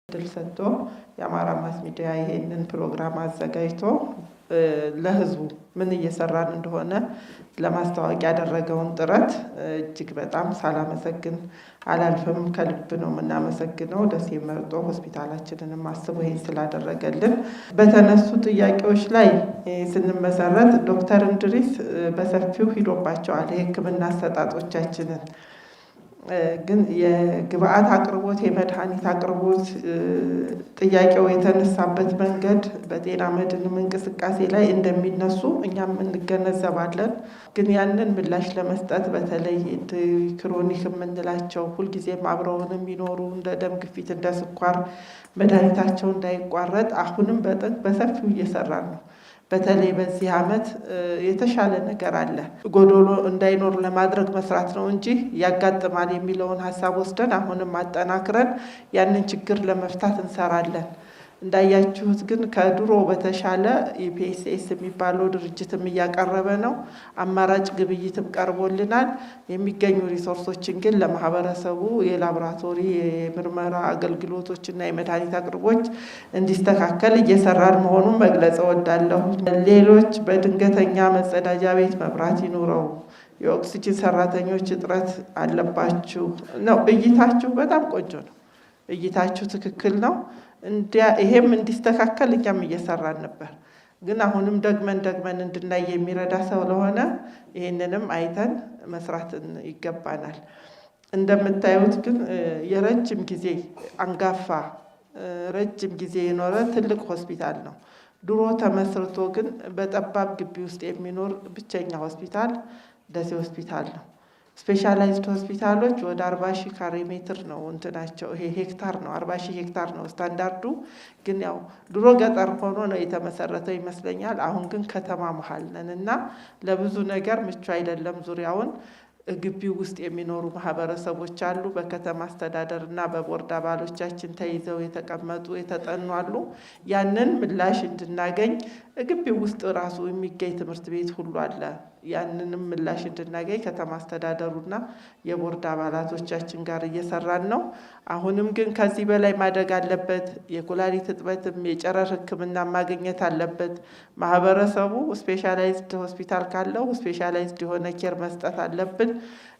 ድል ሰጥቶ የአማራ ማስ ሚዲያ ይሄንን ፕሮግራም አዘጋጅቶ ለህዝቡ ምን እየሰራን እንደሆነ ለማስተዋወቅ ያደረገውን ጥረት እጅግ በጣም ሳላመሰግን አላልፍም። ከልብ ነው የምናመሰግነው። ደሴ መርጦ ሆስፒታላችንንም አስቦ ይሄን ስላደረገልን። በተነሱ ጥያቄዎች ላይ ስንመሰረት ዶክተር እንድሪስ በሰፊው ሂዶባቸዋል የህክምና አሰጣጦቻችንን። ግን የግብአት አቅርቦት የመድኃኒት አቅርቦት ጥያቄው የተነሳበት መንገድ በጤና መድንም እንቅስቃሴ ላይ እንደሚነሱ እኛም እንገነዘባለን። ግን ያንን ምላሽ ለመስጠት በተለይ ክሮኒክ የምንላቸው ሁልጊዜም አብረውን የሚኖሩ እንደ ደም ግፊት፣ እንደ ስኳር መድኃኒታቸው እንዳይቋረጥ አሁንም በሰፊው እየሰራን ነው። በተለይ በዚህ ዓመት የተሻለ ነገር አለ። ጎዶሎ እንዳይኖር ለማድረግ መስራት ነው እንጂ ያጋጥማል የሚለውን ሀሳብ ወስደን አሁንም አጠናክረን ያንን ችግር ለመፍታት እንሰራለን። እንዳያችሁት ግን ከድሮ በተሻለ ኢፒኤስኤስ የሚባለው ድርጅትም እያቀረበ ነው። አማራጭ ግብይትም ቀርቦልናል። የሚገኙ ሪሶርሶችን ግን ለማህበረሰቡ የላቦራቶሪ የምርመራ አገልግሎቶችና የመድኃኒት አቅርቦች እንዲስተካከል እየሰራን መሆኑን መግለጽ እወዳለሁ። ሌሎች በድንገተኛ መጸዳጃ ቤት መብራት ይኑረው፣ የኦክሲጅን ሰራተኞች እጥረት አለባችሁ ነው። እይታችሁ በጣም ቆንጆ ነው። እይታችሁ ትክክል ነው። ይሄም እንዲስተካከል እኛም እየሰራን ነበር። ግን አሁንም ደግመን እንድናይ የሚረዳ ስለሆነ ይህንንም አይተን መስራትን ይገባናል። እንደምታዩት ግን የረጅም ጊዜ አንጋፋ ረጅም ጊዜ የኖረ ትልቅ ሆስፒታል ነው። ድሮ ተመስርቶ ግን በጠባብ ግቢ ውስጥ የሚኖር ብቸኛ ሆስፒታል ደሴ ሆስፒታል ነው። ስፔሻላይዝድ ሆስፒታሎች ወደ 40,000 ካሬ ሜትር ነው እንትናቸው። ይሄ ሄክታር ነው፣ 40,000 ሄክታር ነው ስታንዳርዱ። ግን ያው ድሮ ገጠር ሆኖ ነው የተመሰረተው ይመስለኛል። አሁን ግን ከተማ መሀል ነን እና ለብዙ ነገር ምቹ አይደለም ዙሪያውን። ግቢ ውስጥ የሚኖሩ ማህበረሰቦች አሉ። በከተማ አስተዳደር እና በቦርድ አባሎቻችን ተይዘው የተቀመጡ የተጠኑ አሉ። ያንን ምላሽ እንድናገኝ ግቢ ውስጥ ራሱ የሚገኝ ትምህርት ቤት ሁሉ አለ። ያንንም ምላሽ እንድናገኝ ከተማ አስተዳደሩና የቦርድ አባላቶቻችን ጋር እየሰራን ነው። አሁንም ግን ከዚህ በላይ ማደግ አለበት። የኩላሊት እጥበትም የጨረር ሕክምና ማግኘት አለበት። ማህበረሰቡ ስፔሻላይዝድ ሆስፒታል ካለው ስፔሻላይዝድ የሆነ ኬር መስጠት አለብን።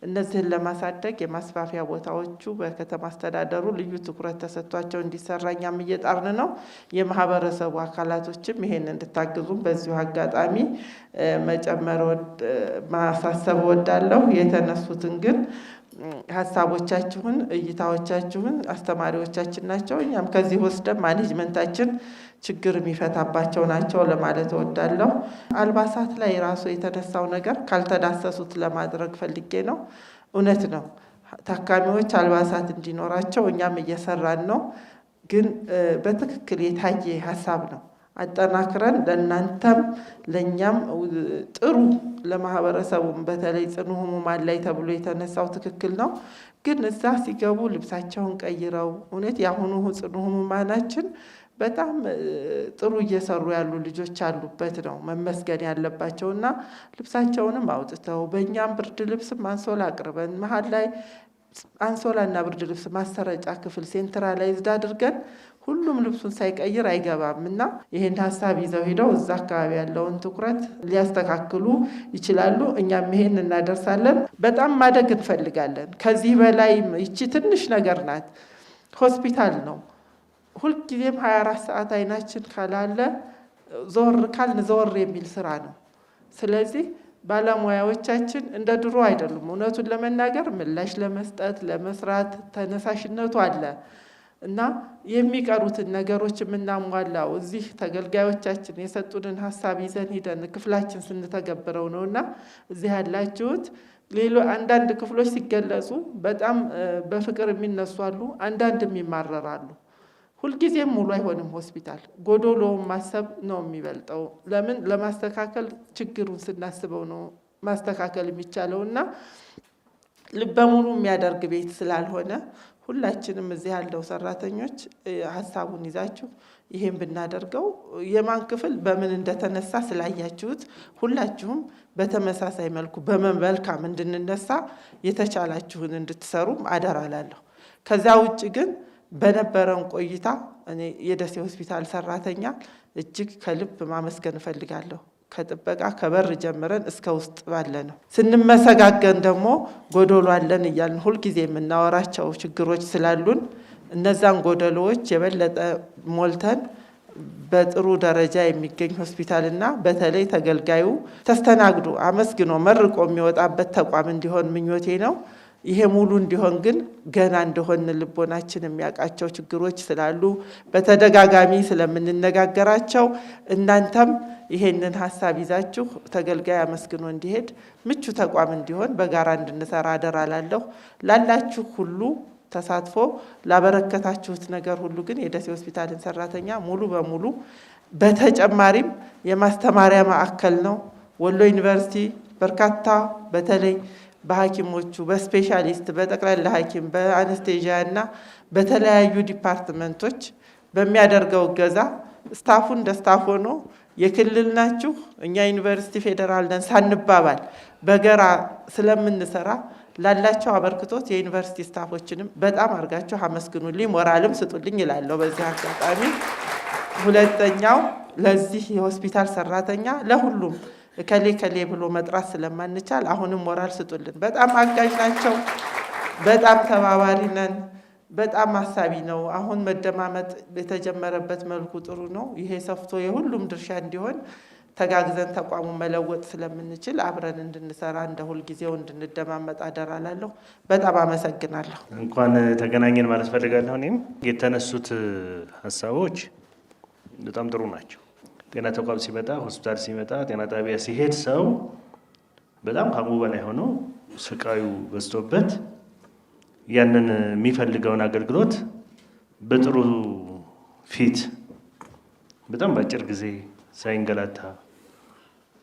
እነዚህን ለማሳደግ የማስፋፊያ ቦታዎቹ በከተማ አስተዳደሩ ልዩ ትኩረት ተሰጥቷቸው እንዲሰራ እኛም እየጣርን ነው። የማህበረሰቡ አካላቶችም ይሄን እንድታግዙም በዚሁ አጋጣሚ መጨመር ማሳሰብ ወዳለሁ። የተነሱትን ግን ሀሳቦቻችሁን፣ እይታዎቻችሁን አስተማሪዎቻችን ናቸው። እኛም ከዚህ ወስደን ማኔጅመንታችን ችግር የሚፈታባቸው ናቸው ለማለት እወዳለሁ። አልባሳት ላይ ራሱ የተነሳው ነገር ካልተዳሰሱት ለማድረግ ፈልጌ ነው። እውነት ነው፣ ታካሚዎች አልባሳት እንዲኖራቸው እኛም እየሰራን ነው። ግን በትክክል የታየ ሀሳብ ነው። አጠናክረን ለእናንተም ለእኛም ጥሩ ለማህበረሰቡም በተለይ ጽኑ ህሙማን ላይ ተብሎ የተነሳው ትክክል ነው። ግን እዛ ሲገቡ ልብሳቸውን ቀይረው እውነት የአሁኑ ጽኑ ህሙማናችን በጣም ጥሩ እየሰሩ ያሉ ልጆች ያሉበት ነው መመስገን ያለባቸው እና ልብሳቸውንም አውጥተው በእኛም ብርድ ልብስም አንሶላ አቅርበን መሀል ላይ አንሶላና ብርድ ልብስ ማሰረጫ ክፍል ሴንትራላይዝድ አድርገን ሁሉም ልብሱን ሳይቀይር አይገባም እና ይህን ሀሳብ ይዘው ሄደው እዛ አካባቢ ያለውን ትኩረት ሊያስተካክሉ ይችላሉ። እኛም ይሄን እናደርሳለን። በጣም ማደግ እንፈልጋለን። ከዚህ በላይ ይቺ ትንሽ ነገር ናት። ሆስፒታል ነው። ሁልጊዜም 24 ሰዓት አይናችን ካላለ ዞር ካልን ዞር የሚል ስራ ነው። ስለዚህ ባለሙያዎቻችን እንደ ድሮ አይደሉም። እውነቱን ለመናገር ምላሽ ለመስጠት ለመስራት ተነሳሽነቱ አለ እና የሚቀሩትን ነገሮች የምናሟላው እዚህ ተገልጋዮቻችን የሰጡንን ሀሳብ ይዘን ሄደን ክፍላችን ስንተገብረው ነው እና እዚህ ያላችሁት አንዳንድ ክፍሎች ሲገለጹ በጣም በፍቅር የሚነሱ አሉ፣ አንዳንድም ይማረራሉ። ሁልጊዜም ሙሉ አይሆንም ሆስፒታል። ጎዶሎውን ማሰብ ነው የሚበልጠው። ለምን ለማስተካከል ችግሩን ስናስበው ነው ማስተካከል የሚቻለው እና ልበ ሙሉ የሚያደርግ ቤት ስላልሆነ ሁላችንም እዚህ ያለው ሰራተኞች ሀሳቡን ይዛችሁ ይሄን ብናደርገው የማን ክፍል በምን እንደተነሳ ስላያችሁት ሁላችሁም በተመሳሳይ መልኩ በመልካም እንድንነሳ የተቻላችሁን እንድትሰሩም አደራላለሁ። ከዛ ውጭ ግን በነበረን ቆይታ እኔ የደሴ ሆስፒታል ሰራተኛ እጅግ ከልብ ማመስገን እፈልጋለሁ። ከጥበቃ ከበር ጀምረን እስከ ውስጥ ባለ ነው። ስንመሰጋገን ደግሞ ጎዶሎ አለን እያልን ሁልጊዜ የምናወራቸው ችግሮች ስላሉን እነዛን ጎደሎዎች የበለጠ ሞልተን በጥሩ ደረጃ የሚገኝ ሆስፒታልና በተለይ ተገልጋዩ ተስተናግዶ አመስግኖ መርቆ የሚወጣበት ተቋም እንዲሆን ምኞቴ ነው። ይሄ ሙሉ እንዲሆን ግን ገና እንደሆን ልቦናችን የሚያውቃቸው ችግሮች ስላሉ በተደጋጋሚ ስለምንነጋገራቸው እናንተም ይሄንን ሀሳብ ይዛችሁ ተገልጋይ አመስግኖ እንዲሄድ ምቹ ተቋም እንዲሆን በጋራ እንድንሰራ አደራላለሁ። ላላችሁ ሁሉ ተሳትፎ ላበረከታችሁት ነገር ሁሉ ግን የደሴ ሆስፒታልን ሰራተኛ ሙሉ በሙሉ በተጨማሪም የማስተማሪያ ማዕከል ነው። ወሎ ዩኒቨርሲቲ በርካታ በተለይ በሐኪሞቹ በስፔሻሊስት በጠቅላላ ሐኪም በአነስቴዥያ እና በተለያዩ ዲፓርትመንቶች በሚያደርገው እገዛ ስታፉ እንደ ስታፍ ሆኖ የክልል ናችሁ እኛ ዩኒቨርሲቲ ፌዴራል ነን ሳንባባል በጋራ ስለምንሰራ ላላቸው አበርክቶት የዩኒቨርሲቲ ስታፎችንም በጣም አድርጋችሁ አመስግኑልኝ፣ ሞራልም ስጡልኝ ይላለሁ በዚህ አጋጣሚ። ሁለተኛው ለዚህ የሆስፒታል ሰራተኛ ለሁሉም ከሌ ከሌ ብሎ መጥራት ስለማንቻል አሁንም ሞራል ስጡልን። በጣም አጋዥ ናቸው። በጣም ተባባሪ ነን። በጣም አሳቢ ነው። አሁን መደማመጥ የተጀመረበት መልኩ ጥሩ ነው። ይሄ ሰፍቶ የሁሉም ድርሻ እንዲሆን ተጋግዘን ተቋሙ መለወጥ ስለምንችል አብረን እንድንሰራ እንደ ሁልጊዜው እንድንደማመጥ አደራላለሁ። በጣም አመሰግናለሁ። እንኳን ተገናኘን ማለት ፈልጋለሁ። እኔም የተነሱት ሀሳቦች በጣም ጥሩ ናቸው። ጤና ተቋም ሲመጣ፣ ሆስፒታል ሲመጣ፣ ጤና ጣቢያ ሲሄድ ሰው በጣም ከአቅሙ በላይ ሆኖ ስቃዩ በዝቶበት ያንን የሚፈልገውን አገልግሎት በጥሩ ፊት በጣም በአጭር ጊዜ ሳይንገላታ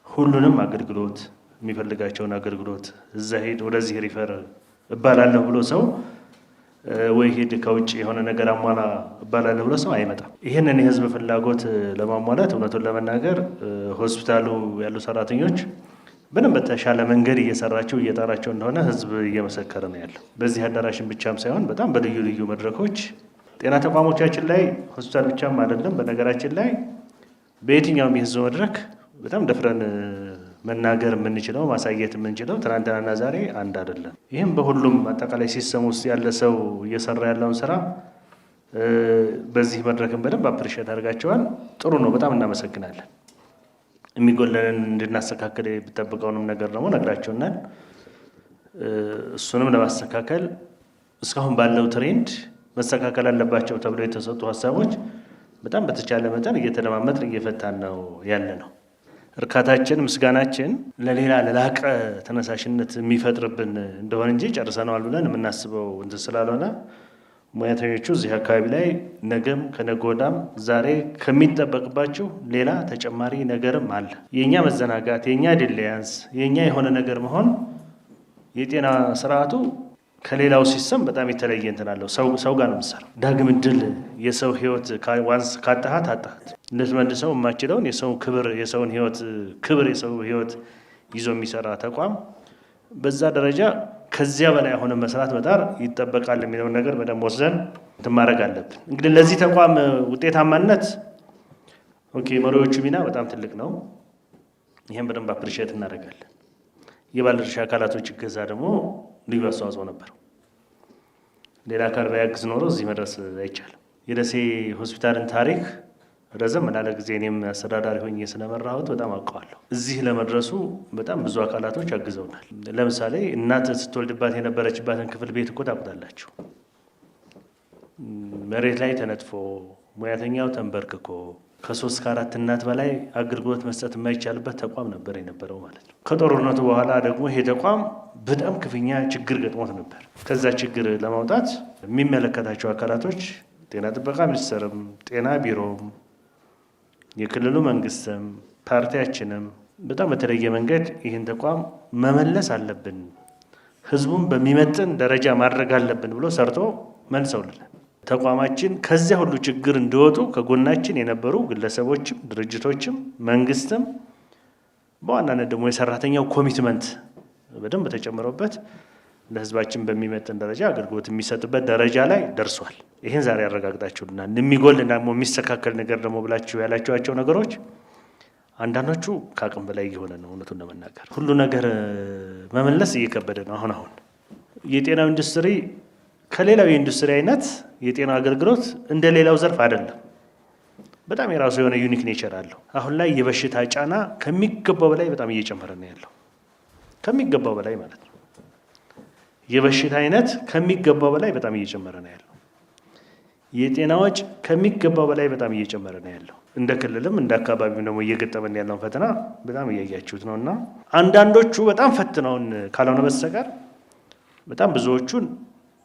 ሁሉንም አገልግሎት የሚፈልጋቸውን አገልግሎት እዛ ሄድ ወደዚህ ሪፈር እባላለሁ ብሎ ሰው ወይ ሄድ ከውጭ የሆነ ነገር አሟላ እባላለሁ ብሎ ሰው አይመጣም። ይህንን የህዝብ ፍላጎት ለማሟላት እውነቱን ለመናገር ሆስፒታሉ ያሉ ሰራተኞች በደንብ በተሻለ መንገድ እየሰራቸው እየጣራቸው እንደሆነ ህዝብ እየመሰከረ ነው ያለው። በዚህ አዳራሽን ብቻም ሳይሆን በጣም በልዩ ልዩ መድረኮች ጤና ተቋሞቻችን ላይ ሆስፒታል ብቻም አይደለም፣ በነገራችን ላይ በየትኛውም የህዝብ መድረክ በጣም ደፍረን መናገር የምንችለው ማሳየት የምንችለው ትናንትናና ዛሬ አንድ አይደለም። ይህም በሁሉም አጠቃላይ ሲስተም ውስጥ ያለ ሰው እየሰራ ያለውን ስራ በዚህ መድረክን በደንብ አፕሪሼት አድርጋቸዋል። ጥሩ ነው፣ በጣም እናመሰግናለን። የሚጎለንን እንድናስተካከል የሚጠብቀውንም ነገር ደግሞ ነግራቸውናል። እሱንም ለማስተካከል እስካሁን ባለው ትሬንድ መስተካከል አለባቸው ተብሎ የተሰጡ ሀሳቦች በጣም በተቻለ መጠን እየተለማመጥን እየፈታን ነው ያለ ነው። እርካታችን ምስጋናችን ለሌላ ለላቀ ተነሳሽነት የሚፈጥርብን እንደሆነ እንጂ ጨርሰነዋል ብለን የምናስበው እንትን ስላልሆነ ሙያተኞቹ እዚህ አካባቢ ላይ ነገም ከነገ ወዲያም ዛሬ ከሚጠበቅባቸው ሌላ ተጨማሪ ነገርም አለ። የኛ መዘናጋት፣ የኛ ዲሌያንስ፣ የኛ የሆነ ነገር መሆን የጤና ስርዓቱ ከሌላው ሲስተም በጣም የተለየ እንትን አለው። ሰው ጋር ነው የምትሰራው። ዳግም እድል የሰው ህይወት ዋንስ ካጣሃት አጣሃት ልትመልሰው የማችለውን የሰው ክብር የሰውን ህይወት ክብር የሰው ህይወት ይዞ የሚሰራ ተቋም በዛ ደረጃ ከዚያ በላይ የሆነ መስራት መጣር ይጠበቃል የሚለውን ነገር በደንብ ወስደን እንትን ማድረግ አለብን። እንግዲህ ለዚህ ተቋም ውጤታማነት መሪዎቹ ሚና በጣም ትልቅ ነው። ይህም በደንብ አፕሪሼት እናደርጋለን። የባለድርሻ አካላቶች እገዛ ደግሞ ልዩ አስተዋጽኦ ነበር። ሌላ አካል ባያግዝ ኖሮ እዚህ መድረስ አይቻልም። የደሴ ሆስፒታልን ታሪክ ረዘም ላለ ጊዜ እኔም አስተዳዳሪ ሆኜ ስለመራሁት በጣም አውቀዋለሁ። እዚህ ለመድረሱ በጣም ብዙ አካላቶች አግዘውናል። ለምሳሌ እናት ስትወልድባት የነበረችባትን ክፍል ቤት እኮ ታውቁታላችሁ። መሬት ላይ ተነጥፎ ሙያተኛው ተንበርክኮ ከ3 እስከ 4 እናት በላይ አገልግሎት መስጠት የማይቻልበት ተቋም ነበር የነበረው ማለት ነው። ከጦርነቱ በኋላ ደግሞ ይሄ ተቋም በጣም ከፍተኛ ችግር ገጥሞት ነበር። ከዛ ችግር ለማውጣት የሚመለከታቸው አካላቶች ጤና ጥበቃ ሚኒስቴርም፣ ጤና ቢሮም፣ የክልሉ መንግስትም፣ ፓርቲያችንም በጣም በተለየ መንገድ ይህን ተቋም መመለስ አለብን፣ ህዝቡን በሚመጥን ደረጃ ማድረግ አለብን ብሎ ሰርቶ መልሰውልናል። ተቋማችን ከዚያ ሁሉ ችግር እንዲወጡ ከጎናችን የነበሩ ግለሰቦችም ድርጅቶችም መንግስትም በዋናነት ደግሞ የሰራተኛው ኮሚትመንት በደንብ ተጨምሮበት ለህዝባችን በሚመጥን ደረጃ አገልግሎት የሚሰጥበት ደረጃ ላይ ደርሷል። ይህን ዛሬ ያረጋግጣችሁልናል። የሚጎል ደግሞ የሚስተካከል ነገር ደግሞ ብላችሁ ያላችኋቸው ነገሮች አንዳንዶቹ ከአቅም በላይ እየሆነ ነው። እውነቱን ለመናገር ሁሉ ነገር መመለስ እየከበደ ነው። አሁን የጤናው ኢንዱስትሪ ከሌላው የኢንዱስትሪ አይነት የጤና አገልግሎት እንደ ሌላው ዘርፍ አይደለም። በጣም የራሱ የሆነ ዩኒክ ኔቸር አለው። አሁን ላይ የበሽታ ጫና ከሚገባው በላይ በጣም እየጨመረ ነው ያለው። ከሚገባው በላይ ማለት ነው። የበሽታ አይነት ከሚገባው በላይ በጣም እየጨመረ ነው ያለው። የጤና ወጪ ከሚገባው በላይ በጣም እየጨመረ ነው ያለው። እንደ ክልልም እንደ አካባቢም ደግሞ እየገጠመን ያለውን ፈተና በጣም እያያችሁት ነውና አንዳንዶቹ በጣም ፈትነውን ካልሆነ በስተቀር በጣም ብዙዎቹን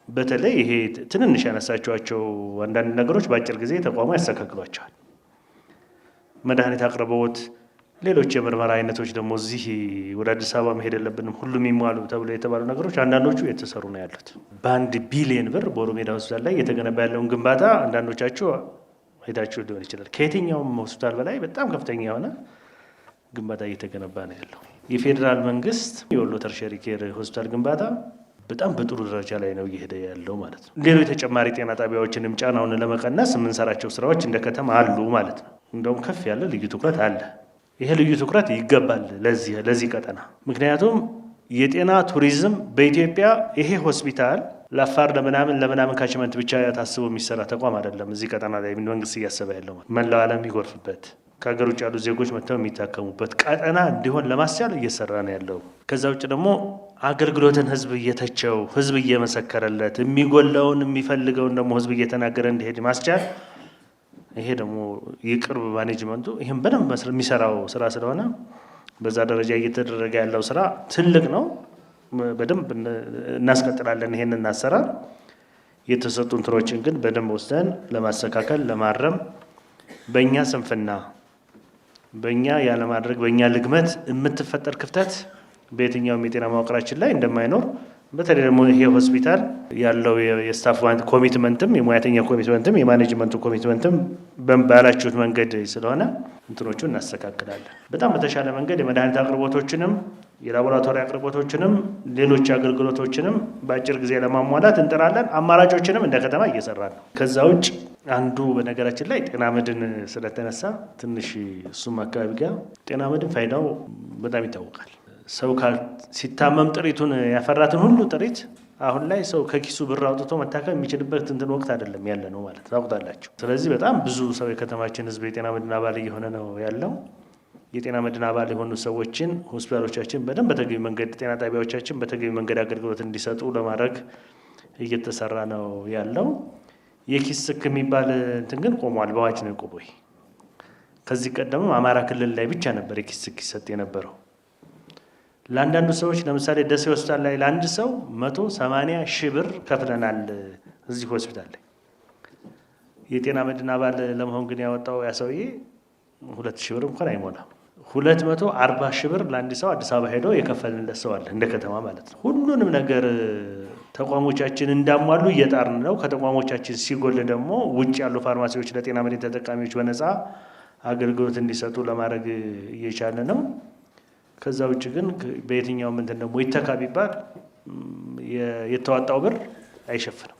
በተለይ ይሄ ትንንሽ ያነሳቸዋቸው አንዳንድ ነገሮች በአጭር ጊዜ ተቋሙ ያስተካክሏቸዋል። መድኃኒት አቅርቦት፣ ሌሎች የምርመራ አይነቶች ደግሞ እዚህ ወደ አዲስ አበባ መሄድ የለብንም ሁሉም ይሟሉ ተብሎ የተባሉ ነገሮች አንዳንዶቹ የተሰሩ ነው ያሉት። በ1 ቢሊዮን ብር ቦሩ ሜዳ ሆስፒታል ላይ እየተገነባ ያለውን ግንባታ አንዳንዶቻችሁ አይታችሁ ሊሆን ይችላል። ከየትኛውም ሆስፒታል በላይ በጣም ከፍተኛ የሆነ ግንባታ እየተገነባ ነው ያለው። የፌዴራል መንግስት የወሎ ተርሸሪ ኬር ሆስፒታል ግንባታ በጣም በጥሩ ደረጃ ላይ ነው እየሄደ ያለው ማለት ነው። ሌሎች ተጨማሪ ጤና ጣቢያዎችንም ጫናውን ለመቀነስ የምንሰራቸው ስራዎች እንደ ከተማ አሉ ማለት ነው። እንደውም ከፍ ያለ ልዩ ትኩረት አለ። ይሄ ልዩ ትኩረት ይገባል ለዚህ ቀጠና። ምክንያቱም የጤና ቱሪዝም በኢትዮጵያ ይሄ ሆስፒታል ለአፋር ለምናምን ካችመንት ብቻ ታስቦ የሚሰራ ተቋም አይደለም። እዚህ ቀጠና ላይ መንግስት እያሰበ ያለው መላው ዓለም የሚጎርፍበት ከሀገር ውጭ ያሉ ዜጎች መጥተው የሚታከሙበት ቀጠና እንዲሆን ለማስቻል እየሰራ ነው ያለው። ከዛ ውጭ ደግሞ አገልግሎትን ህዝብ እየተቸው ህዝብ እየመሰከረለት የሚጎለውን የሚፈልገውን ደግሞ ህዝብ እየተናገረ እንዲሄድ ማስቻል ይሄ ደግሞ የቅርብ ማኔጅመንቱ ይህም በደንብ የሚሰራው ስራ ስለሆነ በዛ ደረጃ እየተደረገ ያለው ስራ ትልቅ ነው። በደንብ እናስቀጥላለን ይሄንን እናሰራር። የተሰጡ እንትኖችን ግን በደንብ ወስደን ለማስተካከል ለማረም በእኛ ስንፍና በእኛ ያለማድረግ በእኛ ልግመት የምትፈጠር ክፍተት በየትኛውም የጤና መዋቅራችን ላይ እንደማይኖር በተለይ ደግሞ ይሄ ሆስፒታል ያለው የስታፍ ኮሚትመንትም የሙያተኛ ኮሚትመንትም የማኔጅመንቱ ኮሚትመንትም ባላችሁት መንገድ ስለሆነ እንትኖቹን እናስተካክላለን። በጣም በተሻለ መንገድ የመድኃኒት አቅርቦቶችንም የላቦራቶሪ አቅርቦቶችንም ሌሎች አገልግሎቶችንም በአጭር ጊዜ ለማሟላት እንጥራለን። አማራጮችንም እንደ ከተማ እየሰራን ነው። ከዛ ውጭ አንዱ በነገራችን ላይ ጤና መድን ስለተነሳ ትንሽ እሱም አካባቢ ጋር ጤና መድን ፋይዳው በጣም ይታወቃል። ሰው ሲታመም ጥሪቱን ያፈራትን ሁሉ ጥሪት አሁን ላይ ሰው ከኪሱ ብር አውጥቶ መታከም የሚችልበት እንትን ወቅት አይደለም ያለ ነው ማለት ታውቁታላችሁ። ስለዚህ በጣም ብዙ ሰው የከተማችን ሕዝብ የጤና መድን አባል እየሆነ ነው ያለው። የጤና መድን አባል የሆኑ ሰዎችን ሆስፒታሎቻችን በደንብ በተገቢ መንገድ ጤና ጣቢያዎቻችን በተገቢ መንገድ አገልግሎት እንዲሰጡ ለማድረግ እየተሰራ ነው ያለው። የኪስ ስክ የሚባል እንትን ግን ቆሟል። በአዋጅ ነው የቆመው። ከዚህ ቀደምም አማራ ክልል ላይ ብቻ ነበር የኪስ ስክ ይሰጥ የነበረው። ለአንዳንዱ ሰዎች ለምሳሌ ደሴ ሆስፒታል ላይ ለአንድ ሰው 180 ሺህ ብር ከፍለናል። እዚህ ሆስፒታል ላይ የጤና መድን አባል ለመሆን ግን ያወጣው ያ ሰውዬ 2 ሺህ ብር እንኳን አይሞላም። 240 ሺህ ብር ለአንድ ሰው አዲስ አበባ ሄዶ የከፈልንለት ሰው አለ፣ እንደ ከተማ ማለት ነው። ሁሉንም ነገር ተቋሞቻችን እንዳሟሉ እየጣርን ነው። ከተቋሞቻችን ሲጎል ደግሞ ውጭ ያሉ ፋርማሲዎች ለጤና መድን ተጠቃሚዎች በነፃ አገልግሎት እንዲሰጡ ለማድረግ እየቻለ ነው። ከዛ ውጭ ግን በየትኛውም እንትን ደግሞ ይተካ ቢባል የተዋጣው ብር አይሸፍንም።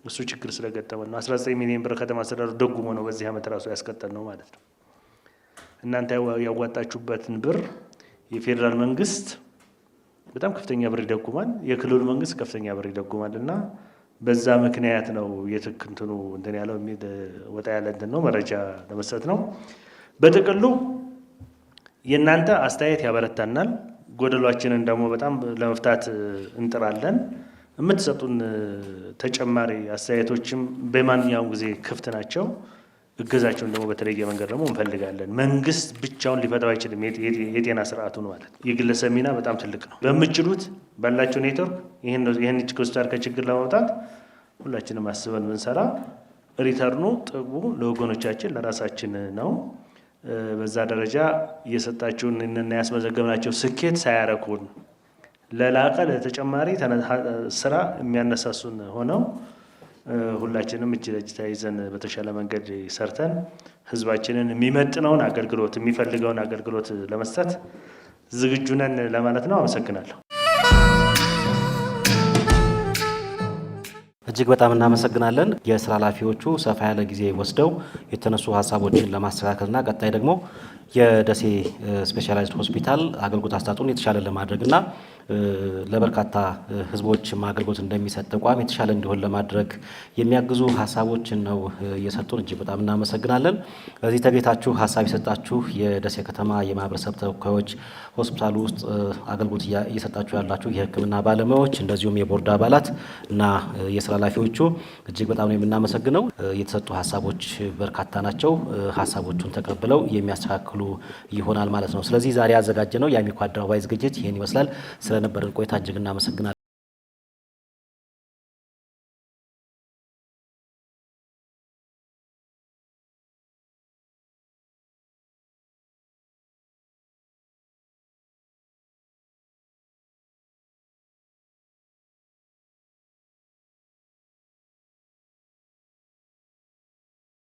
እሱ ችግር ስለገጠመን ነው። 19 ሚሊዮን ብር ከተማ አስተዳደሩ ደጉሞ ነው በዚህ ዓመት ራሱ ያስቀጠል ነው ማለት ነው። እናንተ ያዋጣችሁበትን ብር የፌዴራል መንግስት በጣም ከፍተኛ ብር ይደጉማል፣ የክልሉ መንግስት ከፍተኛ ብር ይደጉማል እና በዛ ምክንያት ነው የትክንትኑ እንትን ያለው ወጣ ያለ እንትን ነው መረጃ ለመስጠት ነው። በጥቅሉ የእናንተ አስተያየት ያበረታናል። ጎደሏችንን ደግሞ በጣም ለመፍታት እንጥራለን። የምትሰጡን ተጨማሪ አስተያየቶችም በማንኛውም ጊዜ ክፍት ናቸው። እገዛቸውን ደግሞ በተለየ መንገድ ደግሞ እንፈልጋለን። መንግስት ብቻውን ሊፈታው አይችልም የጤና ስርዓቱን ማለት ነው። የግለሰብ ሚና በጣም ትልቅ ነው። በምችሉት ባላቸው ኔትወርክ ይህን ሆስፒታል ከችግር ለማውጣት ሁላችንም አስበን ብንሰራ ሪተርኑ ጥቅሙ ለወገኖቻችን ለራሳችን ነው። በዛ ደረጃ እየሰጣችሁን እና ያስመዘገብናቸው ስኬት ሳያረኩን ለላቀ ለተጨማሪ ስራ የሚያነሳሱን ሆነው ሁላችንም እጅ ለእጅ ተያይዘን በተሻለ መንገድ ሰርተን ህዝባችንን የሚመጥነውን አገልግሎት የሚፈልገውን አገልግሎት ለመስጠት ዝግጁ ነን ለማለት ነው። አመሰግናለሁ። እጅግ በጣም እናመሰግናለን። የስራ ኃላፊዎቹ ሰፋ ያለ ጊዜ ወስደው የተነሱ ሀሳቦችን ለማስተካከልና ቀጣይ ደግሞ የደሴ ስፔሻላይዝድ ሆስፒታል አገልግሎት አሰጣጡን የተሻለ ለማድረግና ለበርካታ ህዝቦች አገልግሎት እንደሚሰጥ ተቋም የተሻለ እንዲሆን ለማድረግ የሚያግዙ ሀሳቦችን ነው እየሰጡን። እጅግ በጣም እናመሰግናለን። እዚህ ተገኝታችሁ ሀሳብ የሰጣችሁ የደሴ ከተማ የማህበረሰብ ተወካዮች፣ ሆስፒታሉ ውስጥ አገልግሎት እየሰጣችሁ ያላችሁ የሕክምና ባለሙያዎች፣ እንደዚሁም የቦርድ አባላት እና የስራ ኃላፊዎቹ እጅግ በጣም ነው የምናመሰግነው። የተሰጡ ሀሳቦች በርካታ ናቸው። ሀሳቦቹን ተቀብለው የሚያስተካክሉ ይሆናል ማለት ነው። ስለዚህ ዛሬ ያዘጋጀነው የአሚኮ አደባባይ ዝግጅት ይህን ይመስላል። ስለነበረን ቆይታ እጅግ እናመሰግናለን።